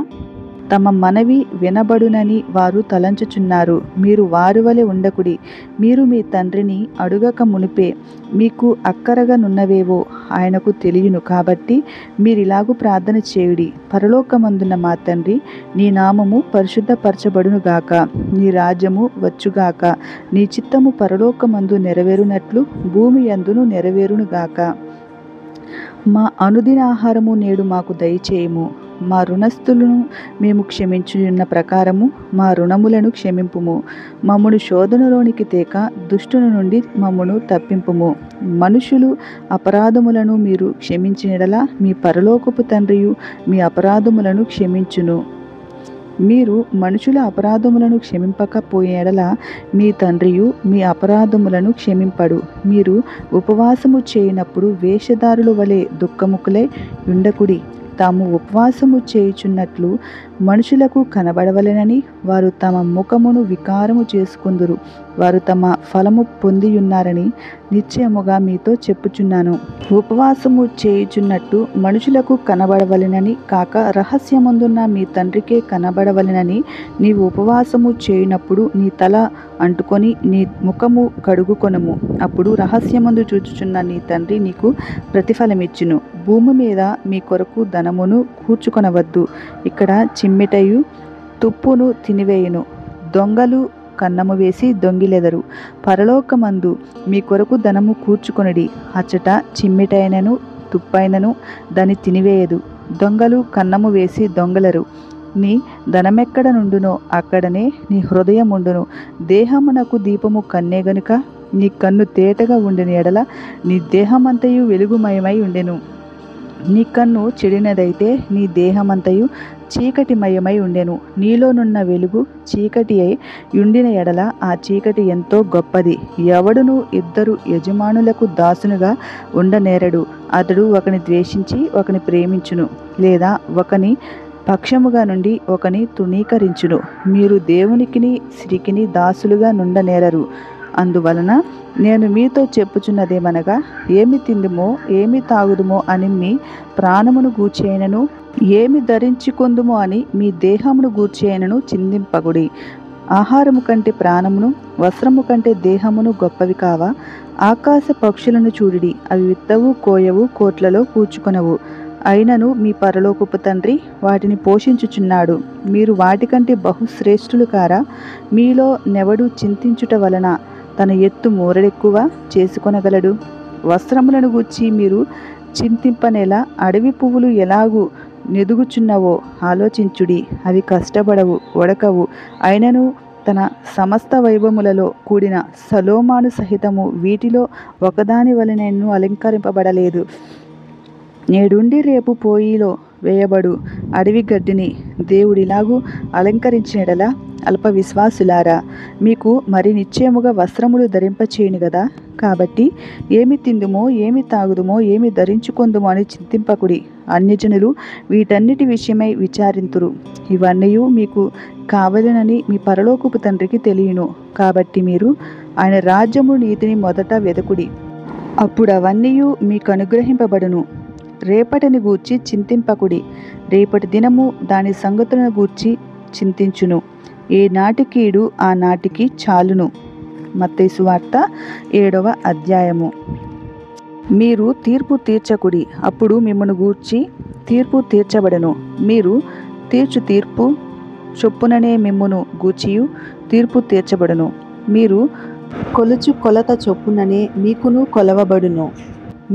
[SPEAKER 1] తమ మనవి వినబడునని వారు తలంచుచున్నారు. మీరు వారి వలె ఉండకుడి. మీరు మీ తండ్రిని అడుగక మునిపే మీకు అక్కరగా నున్నవేవో ఆయనకు తెలియను. కాబట్టి మీరిలాగు ప్రార్థన చేయుడి. పరలోకమందున్న మా తండ్రి, నీ నామము పరిశుద్ధపరచబడునుగాక. నీ రాజ్యము వచ్చుగాక. నీ చిత్తము పరలోకమందు నెరవేరునట్లు భూమి యందును నెరవేరునుగాక. మా అనుదిన ఆహారము నేడు మాకు దయచేయము. మా రుణస్థులను మేము క్షమించున్న ప్రకారము మా రుణములను క్షమింపుము. మమ్మును శోధనలోనికి తేక దుష్టుని నుండి మమ్మును తప్పింపుము. మనుషులు అపరాధములను మీరు క్షమించిన యెడల మీ పరలోకపు తండ్రియు మీ అపరాధములను క్షమించును. మీరు మనుషుల అపరాధములను క్షమింపకపోయే యెడల మీ తండ్రియు మీ అపరాధములను క్షమింపడు. మీరు ఉపవాసము చేయనప్పుడు వేషధారుల వలె దుఃఖముఖులై ఉండకుడి. తాము ఉపవాసము చేయుచున్నట్లు మనుషులకు కనబడవలెనని వారు తమ ముఖమును వికారము చేసుకుందురు. వారు తమ ఫలము పొందియున్నారని నిశ్చయముగా మీతో చెప్పుచున్నాను. ఉపవాసము చేయుచున్నట్టు మనుషులకు కనబడవలెనని కాక రహస్యమందున్న మీ తండ్రికే కనబడవలెనని నీవు ఉపవాసము చేయునప్పుడు నీ తల అంటుకొని నీ ముఖము కడుగుకొనుము. అప్పుడు రహస్యమందు చూచుచున్న నీ తండ్రి నీకు ప్రతిఫలమిచ్చును. భూమి మీద మీ కొరకు ధనమును కూర్చుకొనవద్దు. ఇక్కడ చిమ్మెటయు తుప్పును తినివేయును. దొంగలు కన్నము వేసి దొంగిలెదరు. పరలోకమందు మీ కొరకు ధనము కూర్చుకొనుడి. అచ్చట చిమ్మెటైనను తుప్పైనను దాన్ని తినివేయదు. దొంగలు కన్నము వేసి దొంగలరు. నీ ధనమెక్కడ నుండునో అక్కడనే నీ హృదయం ఉండును. దేహమునకు దీపము కన్నే గనుక నీ కన్ను తేటగా ఉండిన ఎడల నీ దేహమంతయు వెలుగుమయమై ఉండెను. నీ కన్ను చెడినదైతే నీ దేహమంతయు చీకటిమయమై ఉండెను. నీలోనున్న వెలుగు చీకటి అయి ఉండిన ఎడల ఆ చీకటి ఎంతో గొప్పది. ఎవడును ఇద్దరు యజమానులకు దాసునుగా ఉండనేరడు. అతడు ఒకని ద్వేషించి ఒకని ప్రేమించును, లేదా ఒకని పక్షముగా నుండి ఒకని తృణీకరించును. మీరు దేవునికిని స్త్రీకిని దాసులుగా నుండనేరరు. అందువలన నేను మీతో చెప్పుచున్నదేమనగా, ఏమి తిందుమో ఏమి తాగుదుమో అని మీ ప్రాణమును గూర్చేయనను, ఏమి ధరించుకొందుమో అని మీ దేహమును గూర్చేయనను చింతింపకుడి. ఆహారము కంటే ప్రాణమును, వస్త్రము కంటే దేహమును గొప్పవి కావా? ఆకాశ పక్షులను చూడుడి, అవి విత్తవు, కోయవు, కోట్లలో కూర్చుకొనవు, అయినను మీ పరలోకపు తండ్రి వాటిని పోషించుచున్నాడు. మీరు వాటికంటే బహుశ్రేష్ఠులు కారా? మీలో నెవడు చింతించుట వలన తన ఎత్తు మూరడెక్కువ చేసుకొనగలడు? వస్త్రములను గూర్చి మీరు చింతింపనేలా? అడవి పువ్వులు ఎలాగూ నెదుగుచున్నవో ఆలోచించుడి. అవి కష్టపడవు, వడకవు. అయినను తన సమస్త వైభవములలో కూడిన సొలొమోను సహితము వీటిలో ఒకదాని వలెనైనను అలంకరింపబడలేదు. నేడుండి రేపు పోయిలో వేయబడు అడవి గడ్డిని దేవుడిలాగూ అలంకరించినడలా అల్ప విశ్వాసులారా, మీకు మరి నిశ్చయముగా వస్త్రములు ధరింపచేయును గదా. కాబట్టి ఏమి తిందుమో, ఏమి తాగుదుమో, ఏమి ధరించుకొందుమో అని చింతింపకుడి. అన్యజనులు వీటన్నిటి విషయమై విచారింతురు. ఇవన్నీ మీకు కావలెనని మీ పరలోకపు తండ్రికి తెలియను. కాబట్టి మీరు ఆయన రాజ్యము నీతిని మొదట వెదకుడి, అప్పుడు అవన్నీ మీకు అనుగ్రహింపబడును. రేపటిని గూర్చి చింతింపకుడి. రేపటి దినము దాని సంగతులను గూర్చి చింతించును. ఏ నాటికీడు ఆ నాటికి చాలును. మత్తయి సువార్త 7వ అధ్యాయము. మీరు తీర్పు తీర్చకుడి, అప్పుడు మిమ్మను గూర్చి తీర్పు తీర్చబడను. మీరు తీర్చు తీర్పు చొప్పుననే మిమ్మును గూర్చియు తీర్పు తీర్చబడును. మీరు కొలుచు కొలత చొప్పుననే మీకును కొలవబడును.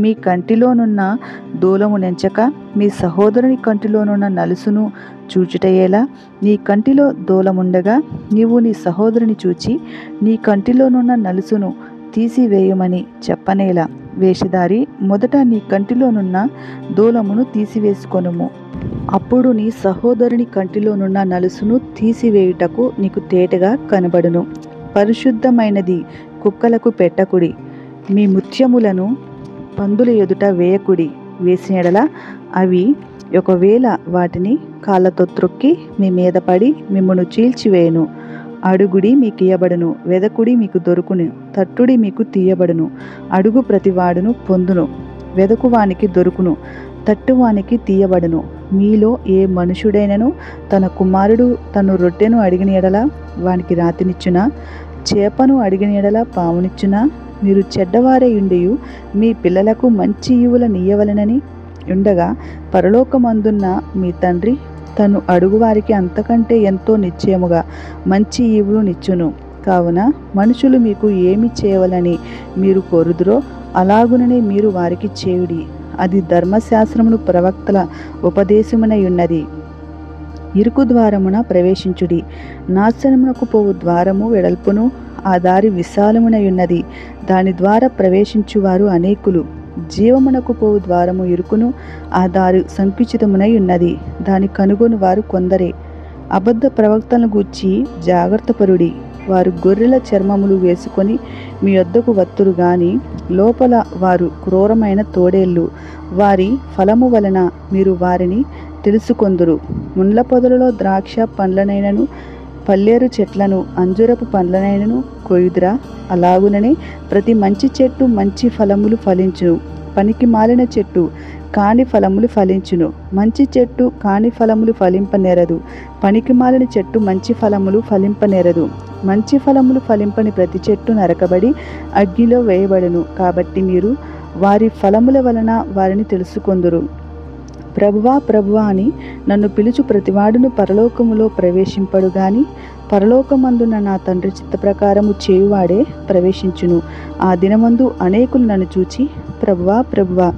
[SPEAKER 1] మీ కంటిలోనున్న దూలము నెంచక మీ సహోదరుని కంటిలోనున్న నలుసును చూచుటయేలా? నీ కంటిలో దూలముండగా నీవు నీ సహోదరుని చూచి నీ కంటిలోనున్న నలుసును తీసివేయమని చెప్పనేలా? వేషధారి, మొదట నీ కంటిలోనున్న దూలమును తీసివేసుకొనుము. అప్పుడు నీ సహోదరుని కంటిలోనున్న నలుసును తీసివేయుటకు నీకు తేటగా కనబడును. పరిశుద్ధమైనది కుక్కలకు పెట్టకుడి. మీ ముత్యములను పందుల ఎదుట వేయకుడి. వేసిన యెడల అవి ఒకవేళ వాటిని కాళ్ళతో త్రొక్కి మీ మీద పడి మిమ్మును చీల్చివేయును. అడుగుడి, మీకు ఇయ్యబడును. వెదకుడి, మీకు దొరుకును. తట్టుడి, మీకు తీయబడును. అడుగు ప్రతివాడును పొందును. వెదకువానికి దొరుకును. తట్టువానికి తీయబడును. మీలో ఏ మనుషుడైనను తన కుమారుడు తను రొట్టెను అడిగిన యెడల వానికి రాతినిచ్చునా? చేపను అడిగిన యెడల పామునిచ్చునా? మీరు చెడ్డవారై ఉండియు మీ పిల్లలకు మంచి ఈవులనియ్యవలెనని ఉండగా పరలోకమందున్న మీ తండ్రి తను అడుగువారికి అంతకంటే ఎంతో నిశ్చయముగా మంచి ఈవులు నిచ్చును. కావున మనుషులు మీకు ఏమి చేయవలని మీరు కోరుదురో అలాగుననే మీరు వారికి చేయుడి. అది ధర్మశాస్త్రమును ప్రవక్తల ఉపదేశమునై ఉన్నది. ఇరుకు ద్వారమున ప్రవేశించుడి. నాశనమునకు పోవు ద్వారము వెడల్పును, ఆ దారి విశాలమునై ఉన్నది. దాని ద్వారా ప్రవేశించువారు అనేకులు. జీవమునకు పోవు ద్వారము ఇరుకును, ఆ దారి సంకుచితమునై ఉన్నది. దాని కనుగొని వారు కొందరే. అబద్ధ ప్రవక్తలను గూర్చి జాగ్రత్త పరుడి. వారు గొర్రెల చర్మములు వేసుకొని మీ యొద్దకు వత్తురు గాని లోపల వారు క్రూరమైన తోడేళ్ళు. వారి ఫలము వలన మీరు వారిని తెలుసుకొందురు. ముండ్ల పొదలలో ద్రాక్ష పండ్లనైనను పల్లేరు చెట్లను అంజూరపు పండ్లనైనను కొయుదురా? అలాగుననే ప్రతి మంచి చెట్టు మంచి ఫలములు ఫలించును. పనికి మాలిన చెట్టు కాని ఫలములు ఫలించును. మంచి చెట్టు కాని ఫలములు ఫలింపనేరదు. పనికి మాలిన చెట్టు మంచి ఫలములు ఫలింపనేరదు. మంచి ఫలములు ఫలింపని ప్రతి చెట్టు నరకబడి అగ్నిలో వేయబడును. కాబట్టి మీరు వారి ఫలముల వలన వారిని తెలుసుకొందురు. ప్రభువా, ప్రభువా అని నన్ను పిలుచు ప్రతివాడును పరలోకములో ప్రవేశింపడు గాని పరలోకమందున్న నా తండ్రి చిత్త ప్రకారము చేయువాడే ప్రవేశించును. ఆ దినమందు అనేకులు నన్ను చూచి, ప్రభువా, ప్రభువా,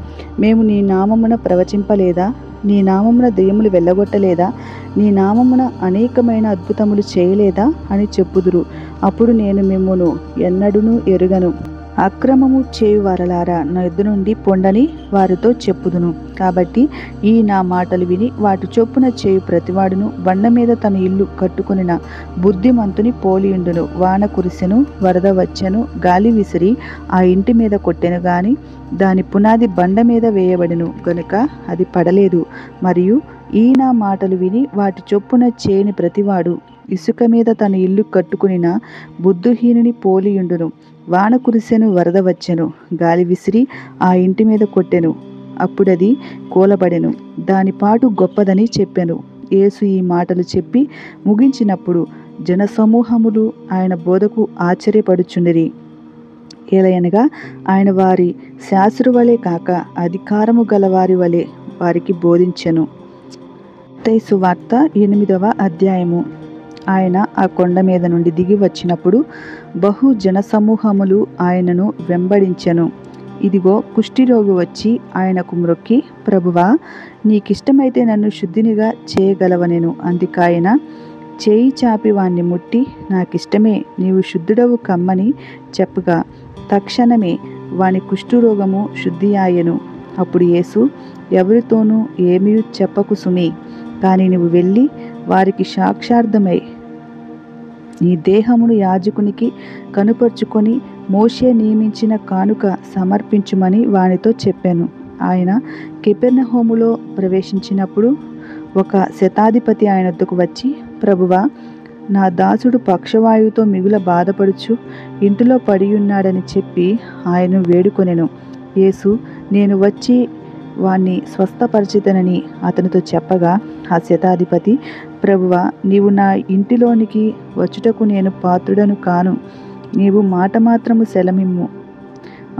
[SPEAKER 1] మేము నీ నామమున ప్రవచింపలేదా? నీ నామమున దెయ్యములు వెళ్ళగొట్టలేదా? నీ నామమున అనేకమైన అద్భుతములు చేయలేదా అని చెప్పుదురు. అప్పుడు నేను మిమ్మును ఎన్నడూను ఎరుగను. అక్రమము చేయువారలారా, నా యొద్ద నుండి పొండని వారితో చెప్పుదును. కాబట్టి ఈ నా మాటలు విని వాటి చొప్పున చేయు ప్రతివాడును బండ మీద తన ఇల్లు కట్టుకొనిన బుద్ధిమంతుని పోలియుండును. వాన కురిసెను, వరద వచ్చెను, గాలి విసిరి ఆ ఇంటి మీద కొట్టెను గాని దాని పునాది బండ మీద వేయబడెను గనుక అది పడలేదు. మరియు ఈ నా మాటలు విని వాటి చొప్పున చేయని ప్రతివాడు ఇసుక మీద తన ఇల్లు కట్టుకునిన బుద్ధిహీనుని పోలియుండును. వాన కురిసెను, వరద వచ్చెను, గాలి విసిరి ఆ ఇంటి మీద కొట్టెను, అప్పుడది కూలబడెను. దాని పాటు గొప్పదని చెప్పెను. యేసు ఈ మాటలు చెప్పి ముగించినప్పుడు జనసమూహములు ఆయన బోధకు ఆశ్చర్యపడుచుండిరి. ఏలయనగా ఆయన వారి శాస్త్రు వలె కాక అధికారము గలవారి వలె వారికి బోధించెను. మత్తయి సువార్త 8వ అధ్యాయము. ఆయన ఆ కొండ మీద నుండి దిగి వచ్చినప్పుడు బహు జనసమూహములు ఆయనను వెంబడించెను. ఇదిగో కుష్ఠిరోగి వచ్చి ఆయనకు మ్రొక్కి, ప్రభువా, నీకిష్టమైతే నన్ను శుద్ధినిగా చేయగలవనెను. అందుకాయన చేయి చాపి వాణ్ణి ముట్టి, నాకిష్టమే, నీవు శుద్ధుడవు కమ్మని చెప్పగా తక్షణమే వాని కుష్ఠరోగము శుద్ధి ఆయెను. అప్పుడు యేసు, ఎవరితోనూ ఏమీ చెప్పకు సుమి, కానీ నువ్వు వెళ్ళి వారికి సాక్షార్థమై నీ దేహమును యాజకునికి కనుపరుచుకొని మోషే నియమించిన కానుక సమర్పించుమని వానితో చెప్పాను. ఆయన కెపెర్నహూములో ప్రవేశించినప్పుడు ఒక శతాధిపతి ఆయన వద్దకు వచ్చి, ప్రభువా, నా దాసుడు పక్షవాయువుతో మిగుల బాధపడుచు ఇంటిలో పడియున్నాడని చెప్పి ఆయనను వేడుకొనెను. యేసు, నేను వచ్చి వాణ్ణి స్వస్థపరిచితనని అతనితో చెప్పగా ఆ శతాధిపతి, ప్రభువా, నీవు నా ఇంటిలోనికి వచ్చుటకు నేను పాత్రుడను కాను. నీవు మాట మాత్రము సెలమిమ్ము,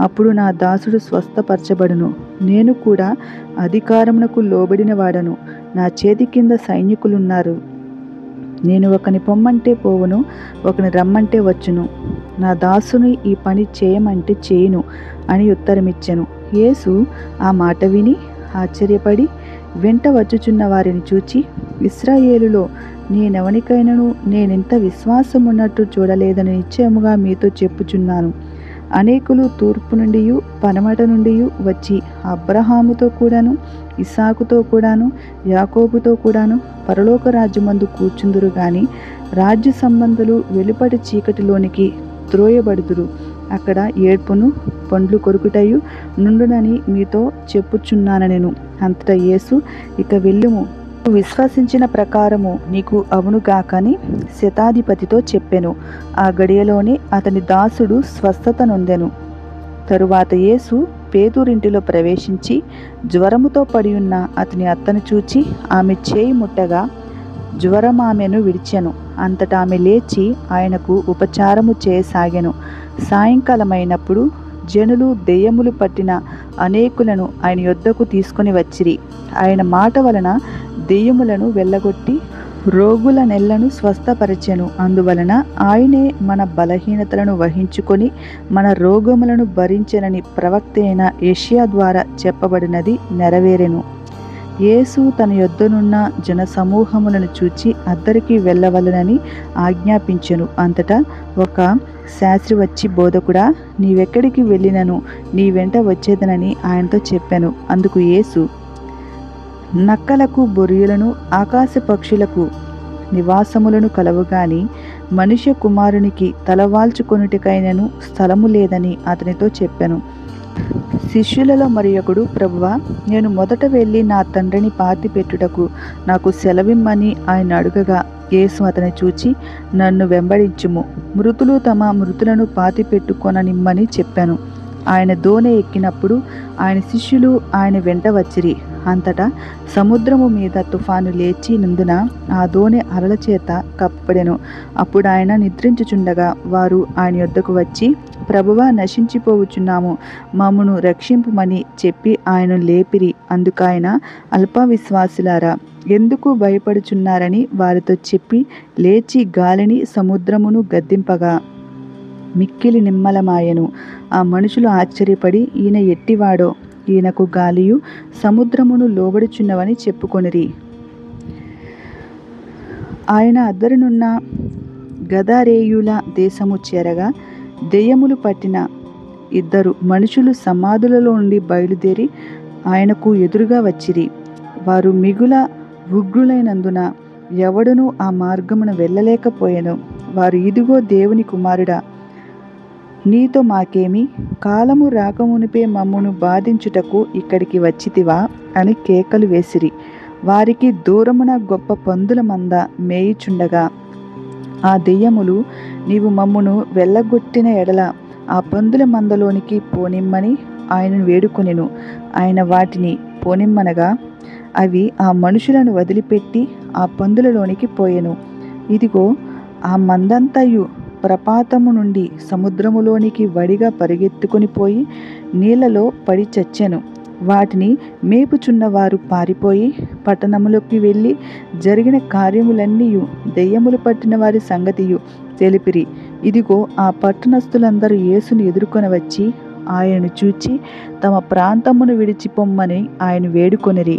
[SPEAKER 1] అప్పుడు నా దాసుడు స్వస్థపరచబడును. నేను కూడా అధికారమునకు లోబడిన వాడను. నా చేతి కింద సైనికులున్నారు. నేను ఒకని పొమ్మంటే పోవును, ఒకని రమ్మంటే వచ్చును. నా దాసుని ఈ పని చేయమంటే చేయును అని ఉత్తరమిచ్చెను. యేసు ఆ మాట విని ఆశ్చర్యపడి వెంట వచ్చుచున్న వారిని చూచి, ఇశ్రాయేలులో నేనెవనికైనను నేనింత విశ్వాసమున్నట్టు చూడలేదని నిశ్చయముగా మీతో చెప్పుచున్నాను. అనేకులు తూర్పు నుండి పడమట నుండి వచ్చి అబ్రహాముతో కూడాను, ఇస్సాకుతో కూడాను, యాకోబుతో కూడాను పరలోక రాజ్యమందు కూర్చుందురు గాని రాజ్య సంబంధులు వెలుపటి చీకటిలోనికి త్రోయబడుదురు. అక్కడ ఏడ్పును పండ్లు కొరుకుటయు నుండునని మీతో చెప్పుచున్నానెను. అంతటా యేసు, ఇక వెళ్ళుము, విశ్వసించిన ప్రకారము నీకు అవునుగాకని శతాధిపతితో చెప్పెను. ఆ గడియలోనే అతని దాసుడు స్వస్థత నొందెను. తరువాత యేసు పేతురింటిలో ప్రవేశించి జ్వరముతో పడియున్న అతని అత్తను చూచి ఆమె చేయి ముట్టగా జ్వరం ఆమెను విడిచెను. అంతటా ఆమె లేచి ఆయనకు ఉపచారము చేయసాగెను. సాయంకాలమైనప్పుడు జనులు దెయ్యములు పట్టిన అనేకులను ఆయన యొద్దకు తీసుకొని వచ్చిరి. ఆయన మాట వలన దెయ్యములను వెళ్ళగొట్టి రోగుల నెల్లను స్వస్థపరచెను. అందువలన ఆయనే మన బలహీనతలను వహించుకొని మన రోగములను భరించెనని ప్రవక్త అయిన యెషయా ద్వారా చెప్పబడినది నెరవేరెను. యేసు తన యొద్దనున్న జన సమూహములను చూచి అద్దరికి వెళ్ళవలనని ఆజ్ఞాపించెను. అంతటా ఒక శాస్త్రి వచ్చి, బోధకుడా, నీవెక్కడికి వెళ్ళినను నీ వెంట వచ్చేదనని ఆయనతో చెప్పాను. అందుకు యేసు, నక్కలకు బొరియలను ఆకాశ పక్షులకు నివాసములను కలవుగాని మనుష్య కుమారునికి తలవాల్చుకొనుటకైనను స్థలము లేదని అతనితో చెప్పాను. శిష్యులలో మరి ఒకడు, ప్రభువా, నేను మొదట వెళ్ళి నా తండ్రిని పాతి పెట్టుటకు నాకు సెలవిమ్మని ఆయన అడుగగా యేసు అతని చూచి, నన్ను వెంబడించుము, మృతులు తమ మృతులను పాతి పెట్టుకొననిమ్మని చెప్పాను. ఆయన దోణి ఎక్కినప్పుడు ఆయన శిష్యులు ఆయన వెంట వచ్చిరి. అంతటా సముద్రము మీద తుఫాను లేచి నందున ఆ దోణి అలల చేత కప్పబడెను. అప్పుడు ఆయన నిద్రించుచుండగా వారు ఆయన యొద్దకు వచ్చి, ప్రభువా, నశించిపోవుచున్నాము, మమ్మును రక్షింపుమని చెప్పి ఆయన లేపిరి. అందుకాయన, అల్ప విశ్వాసులారా, ఎందుకు భయపడుచున్నారని వారితో చెప్పి లేచి గాలిని సముద్రమును గద్దింపగా మిక్కిలి నిమ్మలమాయెను. ఆ మనుషులు ఆశ్చర్యపడి, ఈయన ఎట్టివాడో, ఈయనకు గాలియు సముద్రమును లోబడుచున్నవని చెప్పుకొనిరి. ఆయన అద్దరునున్న గదరేయుల దేశము చేరగా దెయ్యములు పట్టిన ఇద్దరు మనుషులు సమాధులలో నుండి బయలుదేరి ఆయనకు ఎదురుగా వచ్చిరి. వారు మిగుల ఉగ్రులైనందున ఎవడునూ ఆ మార్గమున వెళ్ళలేకపోయెను. వారు, ఇదిగో దేవుని కుమారుడా, నీతో మాకేమి? కాలము రాకమునిపే మమ్మును బాధించుటకు ఇక్కడికి వచ్చితివా అని కేకలు వేసిరి. వారికి దూరమున గొప్ప పందుల మంద మేయుచుండగా ఆ దెయ్యములు, నీవు మమ్మును వెళ్ళగొట్టిన ఎడల ఆ పందుల మందలోనికి పోనిమ్మని ఆయనను వేడుకొనెను. ఆయన వాటిని పోనిమ్మనగా అవి ఆ మనుషులను వదిలిపెట్టి ఆ పందులలోనికి పోయెను. ఇదిగో, ఆ మందంతయు ప్రపాతము నుండి సముద్రములోనికి వడిగా పరిగెత్తుకొని పోయి నీళ్లలో పడి చచ్చెను. వాటిని మేపుచున్నవారు పారిపోయి పట్టణములోకి వెళ్ళి జరిగిన కార్యములన్నీ దెయ్యములు పట్టిన వారి సంగతియు తెలిపిరి. ఇదిగో, ఆ పట్టణస్థులందరూ యేసును ఎదుర్కొని వచ్చి ఆయనను చూచి తమ ప్రాంతమును విడిచిపొమ్మని ఆయన వేడుకొనిరి.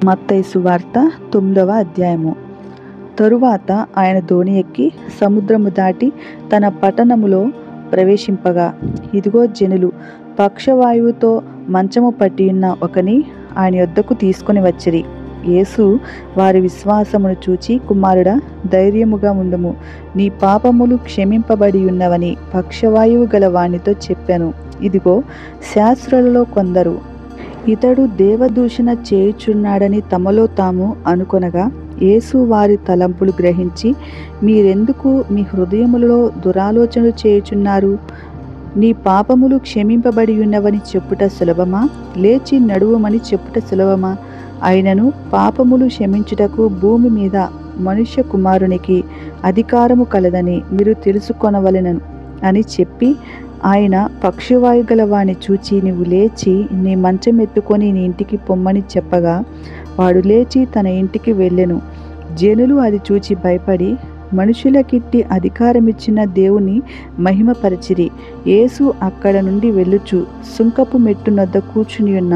[SPEAKER 1] మత్తయి సువార్త 9వ అధ్యాయము. తరువాత ఆయన దోణి ఎక్కి సముద్రము దాటి తన పట్టణములో ప్రవేశింపగా, ఇదిగో, జనులు పక్షవాయువుతో మంచము పట్టియున్న ఒకని ఆయన యొద్దకు తీసుకొని వచ్చిరి. యేసు వారి విశ్వాసమును చూచి, కుమారుడా, ధైర్యముగా ఉండుము, నీ పాపములు క్షమింపబడి ఉన్నవని పక్షవాయువు గల వానితో చెప్పాను. ఇదిగో, శాస్త్రులలో కొందరు ఇతడు దేవదూషణ చేయుచున్నాడని తమలో తాము అనుకొనగా, యేసు వారి తలంపులు గ్రహించి, మీరెందుకు మీ హృదయములలో దురాలోచనలు చేయుచున్నారు? నీ పాపములు క్షమింపబడి ఉన్నవని చెప్పుట సులభమా, లేచి నడువమని చెప్పుట సులభమా? అయినను పాపములు క్షమించుటకు భూమి మీద మనుష్య కుమారునికి అధికారము కలదని మీరు తెలుసుకొనవలెనను అని చెప్పి, ఆయన పక్షవాయు గల వాణ్ణి చూచి, నీవు లేచి నీ మంచం ఎత్తుకొని నీ ఇంటికి పొమ్మని చెప్పగా, వాడు లేచి తన ఇంటికి వెళ్ళెను. జనులు అది చూచి భయపడి మనుషులకిట్టి అధికారమిచ్చిన దేవుని మహిమపరచిరి. యేసు అక్కడ నుండి వెళ్ళుచు సుంకపు మెట్టునొద్ద కూర్చుని ఉన్న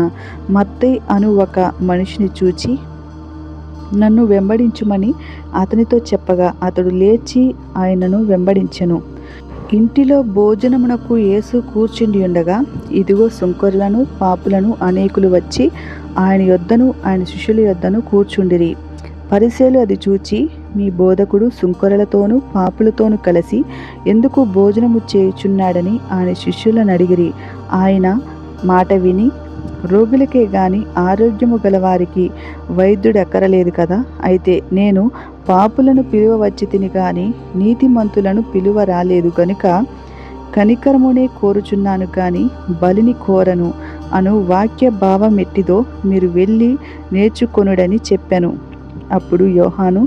[SPEAKER 1] మత్తయి అను ఒక మనిషిని చూచి, నన్ను వెంబడించుమని అతనితో చెప్పగా, అతడు లేచి ఆయనను వెంబడించెను. ఇంటిలో భోజనమునకు యేసు కూర్చుండి ఉండగా, ఇదిగో, సుంకరులను పాపులను అనేకులు వచ్చి ఆయన యొద్దను ఆయన శిష్యుల యొద్దను కూర్చుండిరి. పరిసయ్యులు అది చూచి, మీ బోధకుడు సుంకరులతోనూ పాపులతోనూ కలిసి ఎందుకు భోజనము చేయుచున్నాడని ఆయన శిష్యులను అడిగిరి. ఆయన మాట విని, రోగులకే గాని ఆరోగ్యము గలవారికి వైద్యుడు అక్కరలేదు కదా, అయితే నేను పాపులను పిలువ వచ్చి తిని గాని నీతిమంతులను పిలువ రాలేదు గనుక కనికరమునే కోరుచున్నాను గాని బలిని కోరను అను వాక్య భావం ఎట్టిదో మీరు వెళ్ళి నేర్చుకొనుడని చెప్పాను. అప్పుడు యోహాను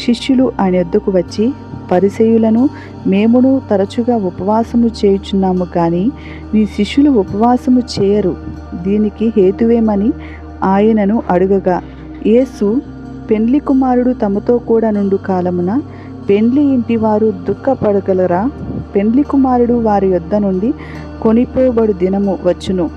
[SPEAKER 1] శిష్యులు ఆయన యొద్దకు వచ్చి, పరిసయ్యులను మేమును తరచుగా ఉపవాసము చేయుచున్నాము కానీ నీ శిష్యులు ఉపవాసము చేయరు, దీనికి హేతువేమని ఆయనను అడుగగా, యేసు, పెండ్లి కుమారుడు తమతో కూడా నుండు కాలమున పెండ్లి ఇంటి వారు దుఃఖపడగలరా? పెండ్లి కుమారుడు వారి యొద్ద నుండి కొనిపోబడు దినము వచ్చును,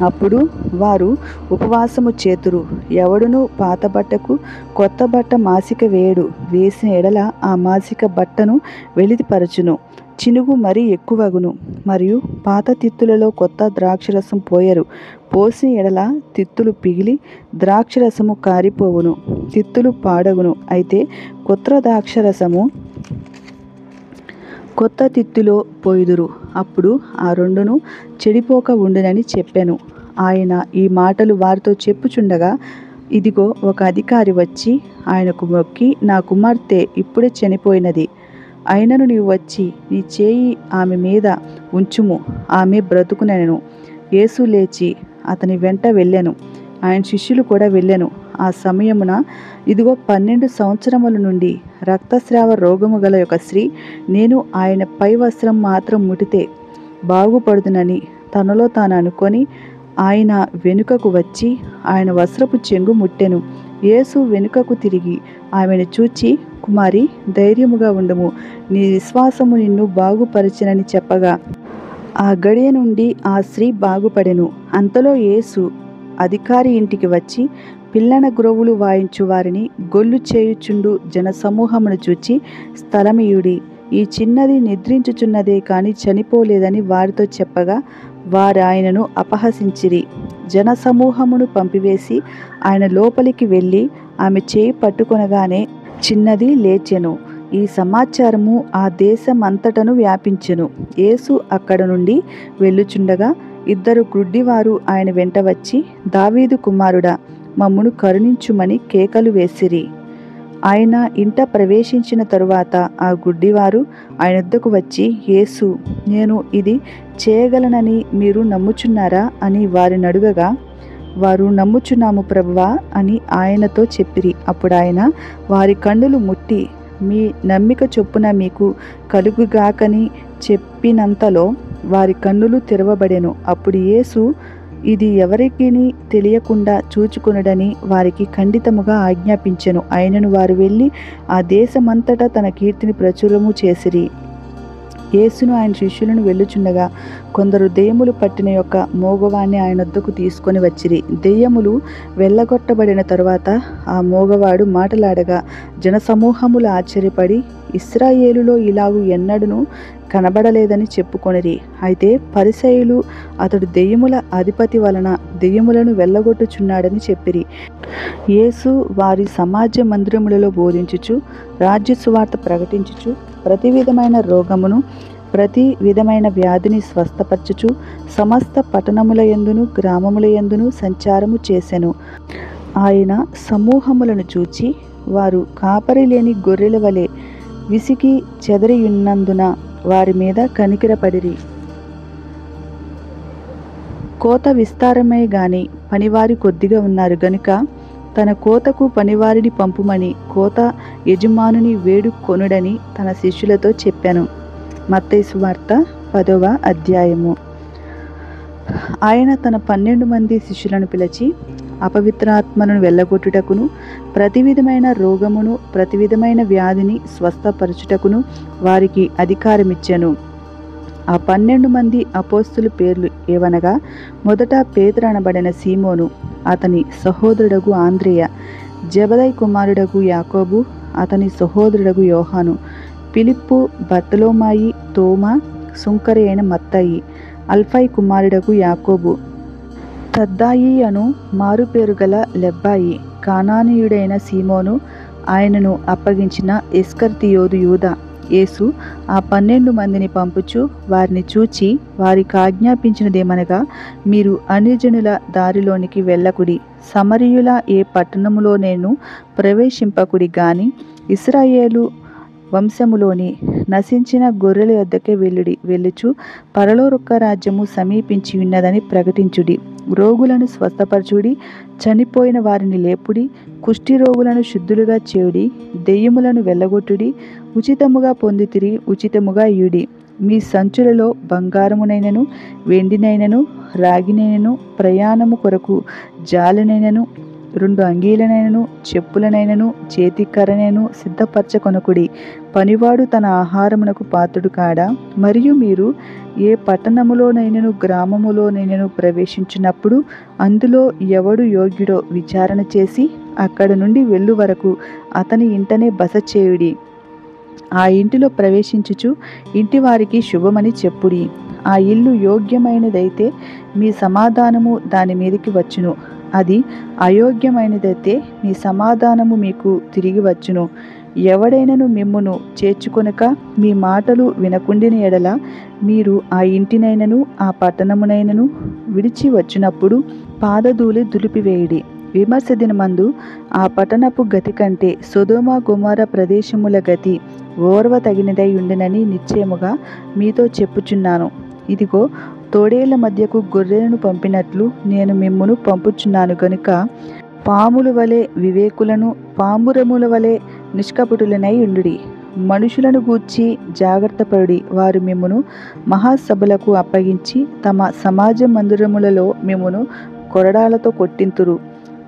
[SPEAKER 1] అప్పుడు వారు ఉపవాసము చేతురు. ఎవడును పాత బట్టకు కొత్త బట్ట మాసిక వేయడు, వేసిన ఎడల ఆ మాసిక బట్టను వెలితిపరచును, చినుగు మరీ ఎక్కువగును. మరియు పాత తిత్తులలో కొత్త ద్రాక్షరసం పోయరు, పోసిన ఎడల తిత్తులు పిగిలి ద్రాక్షరసము కారిపోవును, తిత్తులు పాడగును. అయితే కొత్త తిత్తులో పోయుదురు, అప్పుడు ఆ రెండును చెడిపోక ఉండునని చెప్పాను. ఆయన ఈ మాటలు వారితో చెప్పుచుండగా, ఇదిగో, ఒక అధికారి వచ్చి ఆయనకు మొక్కి, నా కుమార్తె ఇప్పుడే చనిపోయినది, అయినను నీవు వచ్చి నీ చేయి ఆమె మీద ఉంచుము, ఆమె బ్రతుకునెను. యేసు లేచి అతని వెంట వెళ్ళెను, ఆయన శిష్యులు కూడా వెళ్ళెను. ఆ సమయమున ఇదిగో, 12 సంవత్సరముల నుండి రక్తస్రావ రోగము గల ఒక స్త్రీ, నేను ఆయన పై వస్త్రం మాత్రం ముట్టితే బాగుపడుదునని తనలో తాను అనుకొని ఆయన వెనుకకు వచ్చి ఆయన వస్త్రపు చెంగు ముట్టెను. యేసు వెనుకకు తిరిగి ఆమెను చూచి, కుమారి, ధైర్యముగా ఉండుము, నీ విశ్వాసము నిన్ను బాగుపరిచెనని చెప్పగా, ఆ గడియ నుండి ఆ స్త్రీ బాగుపడెను. అంతలో యేసు అధికారి ఇంటికి వచ్చి పిల్లన గురవులు వాయించు వారిని గొల్లు చేయుచుండు జనసమూహమును చూచి, స్థలమియుడి, ఈ చిన్నది నిద్రించుచున్నదే కాని చనిపోలేదని వారితో చెప్పగా, వారు ఆయనను అపహసించిరి. జనసమూహమును పంపివేసి ఆయన లోపలికి వెళ్ళి ఆమె చేయి పట్టుకొనగానే చిన్నది లేచెను. ఈ సమాచారము ఆ దేశమంతటను వ్యాపించెను. యేసు అక్కడ నుండి వెళ్ళుచుండగా 2 గుడ్డివారు ఆయన వెంట వచ్చి, దావీదు కుమారుడా, మమ్మును కరుణించుమని కేకలు వేసిరి. ఆయన ఇంట ప్రవేశించిన తరువాత ఆ గుడ్డివారు ఆయన వద్దకు వచ్చి, యేసు, నేను ఇది చేయగలనని మీరు నమ్ముచున్నారా అని వారిని అడుగగా, వారు నమ్ముచున్నాము ప్రభువా అని ఆయనతో చెప్పిరి. అప్పుడు ఆయన వారి కన్నులు ముట్టి, మీ నమ్మిక చొప్పున మీకు కలుగుగాకని చెప్పినంతలో వారి కన్నులు తెరవబడెను. అప్పుడు యేసు ఇది ఎవరికిని తెలియకుండా చూచుకొనుడని వారికి ఖండితముగా ఆజ్ఞాపించెను. అయినను వారు వెళ్ళి ఆ దేశమంతటా తన కీర్తిని ప్రచురము చేసిరి. యేసును ఆయన శిష్యులను వెళ్ళుచుండగా కొందరు దెయ్యములు పట్టిన యొక్క మోగవాణ్ణి ఆయన వద్దకు తీసుకొని వచ్చిరి. దెయ్యములు వెళ్ళగొట్టబడిన తరువాత ఆ మోగవాడు మాటలాడగా జనసమూహములు ఆశ్చర్యపడి ఇశ్రాయేలులో ఇలాగు ఎన్నడూను కనబడలేదని చెప్పుకొనిరి. అయితే పరిసయ్యులు అతడు దెయ్యముల అధిపతి వలన దెయ్యములను వెళ్ళగొట్టుచున్నాడని చెప్పిరి. యేసు వారి సమాజ మందిరములలో బోధించుచు రాజ్య సువార్త ప్రకటించుచు ప్రతి విధమైన రోగమును ప్రతి విధమైన వ్యాధిని స్వస్థపరచుచు సమస్త పట్టణముల యందును గ్రామముల యందును సంచారము చేసెను. ఆయన సమూహములను చూచి వారు కాపరి లేని గొర్రెల వలె విసికి చెదరియున్నందున వారి మీద కనికరపడిరి. కోత విస్తారమే గాని పనివారి కొద్దిగా ఉన్నారు గనుక తన కోతకు పనివారిని పంపుమని కోత యజమానుని వేడుకొనుడని తన శిష్యులతో చెప్పాను. మత్తయి సువార్త 10వ అధ్యాయము. ఆయన తన 12 మంది శిష్యులను పిలిచి అపవిత్రాత్మను వెళ్ళగొట్టుటకును ప్రతి విధమైన రోగమును ప్రతి విధమైన వ్యాధిని స్వస్థపరచుటకును వారికి అధికారమిచ్చెను. ఆ 12 మంది అపోస్తుల పేర్లు ఏవనగా, మొదట పేతురు అనబడిన సీమోను, అతని సహోదరుడగు ఆంద్రేయ, జెబెదయి కుమారుడగు యాకోబు, అతని సహోదరుడగు యోహాను, ఫిలిప్పు, బర్తలోమాయి, తోమా, సుంకరి అయిన మత్తయి, అల్ఫయి కుమారుడగు యాకోబు, తద్దాయి అను మారుపేరు గల లెబ్బాయి, కానానీయుడైన సీమోను, ఆయనను అప్పగించిన ఇస్కరియోతు యూదా. యేసు ఆ 12 మందిని పంపుచు వారిని చూచి వారికి ఆజ్ఞాపించినదేమనగా, మీరు అన్యజనుల దారిలోనికి వెళ్ళకుడి, సమరయుల ఏ పట్టణములోనేను ప్రవేశింపకుడి గాని ఇశ్రాయేలు వంశములోని నశించిన గొర్రెల యొద్దకే వెళ్ళుచు పరలోక రాజ్యము సమీపించి ఉన్నదని ప్రకటించుడి. రోగులను స్వస్థపరచుడి, చనిపోయిన వారిని లేపుడి, కుష్టి రోగులను శుద్ధులుగా చేయుడి, దెయ్యములను వెళ్ళగొట్టుడి, ఉచితముగా పొందితిరి ఉచితముగా ఇయుడి. మీ సంచులలో బంగారమునైనను వెండినైనను రాగినైనను ప్రయాణము కొరకు జాలనైనను 2 అంగీలనైనను చెప్పులనైనను చేతికర్రనైనను సిద్ధపరచకొనకుడి. పనివాడు తన ఆహారమునకు పాత్రుడు కాడా? మరియు మీరు ఏ పట్టణములోనైనను గ్రామములోనైనను ప్రవేశించినప్పుడు అందులో ఎవడు యోగ్యుడో విచారణ చేసి అక్కడ నుండి వెళ్ళు వరకు అతని ఇంటనే బస చేయుడి. ఆ ఇంటిలో ప్రవేశించుచు ఇంటి వారికి శుభమని చెప్పుడి. ఆ ఇల్లు యోగ్యమైనదైతే మీ సమాధానము దాని మీదకి వచ్చును, అది అయోగ్యమైనదైతే మీ సమాధానము మీకు తిరిగి వచ్చును. ఎవడైనను మిమ్మును చేర్చుకొనక మీ మాటలు వినకుండిన ఎడల మీరు ఆ ఇంటినైనను ఆ పట్టణమునైనను విడిచి వచ్చినప్పుడు పాదధూళి దులిపివేయుడి. విమర్శ దినమందు ఆ పట్టణపు గతి కంటే సొదొమ గొమొర్రా ప్రదేశముల గతి ఓర్వ తగినదై ఉండునని నిశ్చయముగా మీతో చెప్పుచున్నాను. ఇదిగో, తోడేళ్ల మధ్యకు గొర్రెలను పంపినట్లు నేను మిమ్మును పంపుచున్నాను గనుక పాముల వలె వివేకులను పాంబురముల వలె నిష్కపటులనై ఉండుడి. మనుషులను గూర్చి జాగ్రత్తపడి వారు మిమ్మును మహాసభలకు అప్పగించి తమ సమాజ మందిరములలో మిమ్మును కొరడాలతో కొట్టింతురు.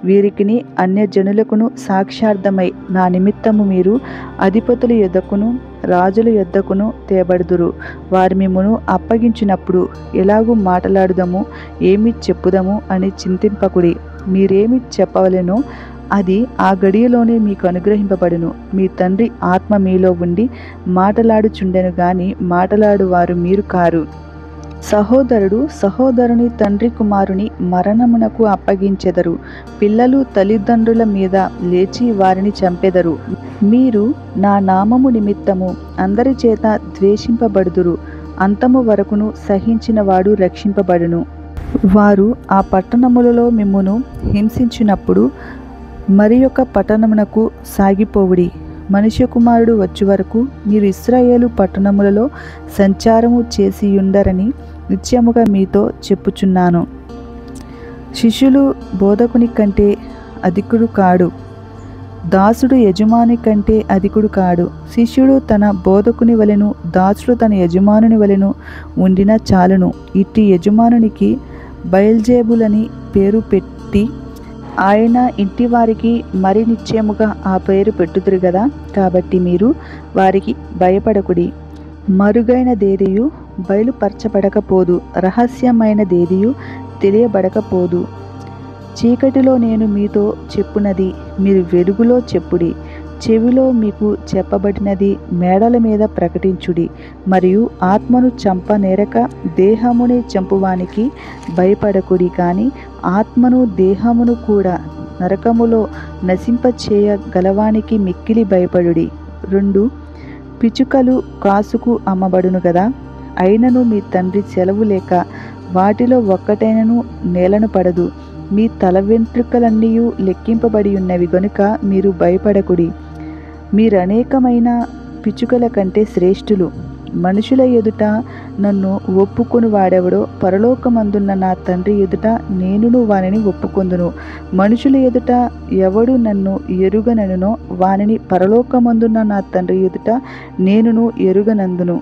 [SPEAKER 1] వీరికిని అన్యజనులకును సాక్ష్యార్థమై నా నిమిత్తము మీరు అధిపతుల యొద్దకును రాజుల యొద్దకును తేబడుదురు. వారు మిమ్మును అప్పగించినప్పుడు ఎలాగూ మాట్లాడుదము, ఏమి చెప్పుదము అని చింతింపకుడి. మీరేమి చెప్పవలెనో అది ఆ గడియలోనే మీకు అనుగ్రహింపబడును. మీ తండ్రి ఆత్మ మీలో ఉండి మాటలాడుచుండెను గాని మాటలాడువారు మీరు కారు. సహోదరుడు సహోదరుని తండ్రి కుమారుని మరణమునకు అప్పగించెదరు. పిల్లలు తల్లిదండ్రుల మీద లేచి వారిని చంపెదరు. మీరు నా నామము నిమిత్తము అందరి చేత ద్వేషింపబడుదురు. అంతము వరకును సహించిన వాడు రక్షింపబడును. వారు ఆ పట్టణములలో మిమ్మును హింసించినప్పుడు మరి ఒక పట్టణమునకు సాగిపోవుడి. మనుష్య కుమారుడు వచ్చి వరకు మీరు ఇశ్రాయేలు పట్టణములలో సంచారము చేసియుండరని నిశ్చయముగా మీతో చెప్పుచున్నాను. శిష్యులు బోధకుని కంటే అధికుడు కాడు, దాసుడు యజమాని కంటే అధికుడు కాడు. శిష్యుడు తన బోధకుని వలెను దాసుడు తన యజమానుని వలెను ఉండిన చాలును. ఇట్టి యజమానునికి బయల్జేబులని పేరు పెట్టి ఆయన ఇంటి వారికి మరి నిశ్చయముగా ఆ పేరు పెట్టుదురు గదా. కాబట్టి మీరు వారికి భయపడకుడి. మరుగైనదేదియు బయలుపరచబడకపోదు, రహస్యమైనదేదియు తెలియబడకపోదు. చీకటిలో నేను మీతో చెప్పునది మీరు వెలుగులో చెప్పుడి. చెవిలో మీకు చెప్పబడినది మేడల మీద ప్రకటించుడి. మరియు ఆత్మను చంపనేరక దేహమునే చంపువానికి భయపడకుడి, కానీ ఆత్మను దేహమును కూడా నరకములో నశింపచేయ గలవానికి మిక్కిలి భయపడుడి. 2 పిచుకలు కాసుకు అమ్మబడును గదా. అయినను మీ తండ్రి సెలవు లేక వాటిలో ఒక్కటైనను నేలను పడదు. మీ తల వెంట్రుకలన్నీ లెక్కింపబడి ఉన్నవి గనుక మీరు భయపడకుడి. మీరనేకమైన పిచుకల కంటే శ్రేష్ఠులు. మనుషుల ఎదుట నన్ను ఒప్పుకొని వాడెవడో పరలోకమందున్న నా తండ్రి ఎదుట నేనును వానిని ఒప్పుకొందును. మనుషుల ఎదుట ఎవడు నన్ను ఎరుగననునో వానిని పరలోకమందున్న నా తండ్రి ఎదుట నేనును ఎరుగనందును.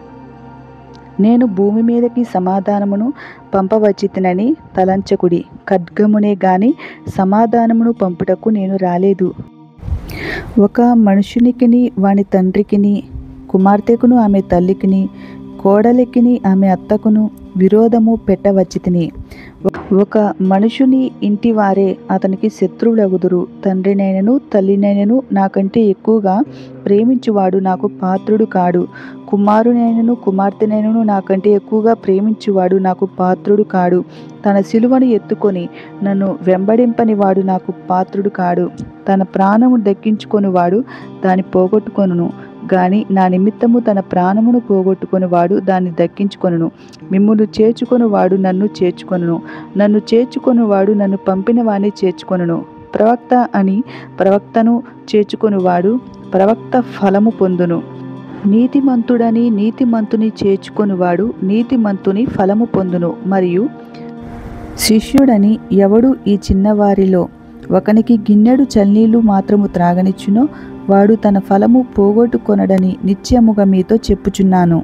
[SPEAKER 1] నేను భూమి మీదకి సమాధానమును పంపవచ్చితినని తలంచకుడి. ఖడ్గమునే గాని సమాధానమును పంపుటకు నేను రాలేదు. ఒక మనుషునికిని వాని తండ్రికిని, కుమార్తెకును ఆమె తల్లికిని, కోడలికిని ఆమె అత్తకును విరోధము పెట్టవచ్చితిని. ఒక మనుషుని ఇంటి వారే అతనికి శత్రువులగుదురు. తండ్రినైనను తల్లినైనను నాకంటే ఎక్కువగా ప్రేమించువాడు నాకు పాత్రుడు కాడు. కుమారునైనను కుమార్తెనైనను నాకంటే ఎక్కువగా ప్రేమించువాడు నాకు పాత్రుడు కాడు. తన సిలువను ఎత్తుకొని నన్ను వెంబడింపని వాడు నాకు పాత్రుడు కాడు. తన ప్రాణము దక్కించుకొనివాడు దాన్ని పోగొట్టుకొనును, గాని నా నిమిత్తము తన ప్రాణమును పోగొట్టుకొని వాడు దాన్ని దక్కించుకొనును. మిమ్మును చేర్చుకొని వాడు నన్ను చేర్చుకొనును, నన్ను చేర్చుకొని వాడు నన్ను పంపిన వాడిని చేర్చుకొనును. ప్రవక్త అని ప్రవక్తను చేర్చుకొని వాడు ప్రవక్త ఫలము పొందును. నీతిమంతుడని నీతిమంతుని చేర్చుకొని వాడు నీతిమంతుని ఫలము పొందును. మరియు శిష్యుడని ఎవడు ఈ చిన్నవారిలో ఒకనికి గిన్నెడు చల్నీళ్లు మాత్రము త్రాగనిచ్చునో వాడు తన ఫలము పోగొట్టుకొనడని నిశ్చయముగా మీతో చెప్పుచున్నాను.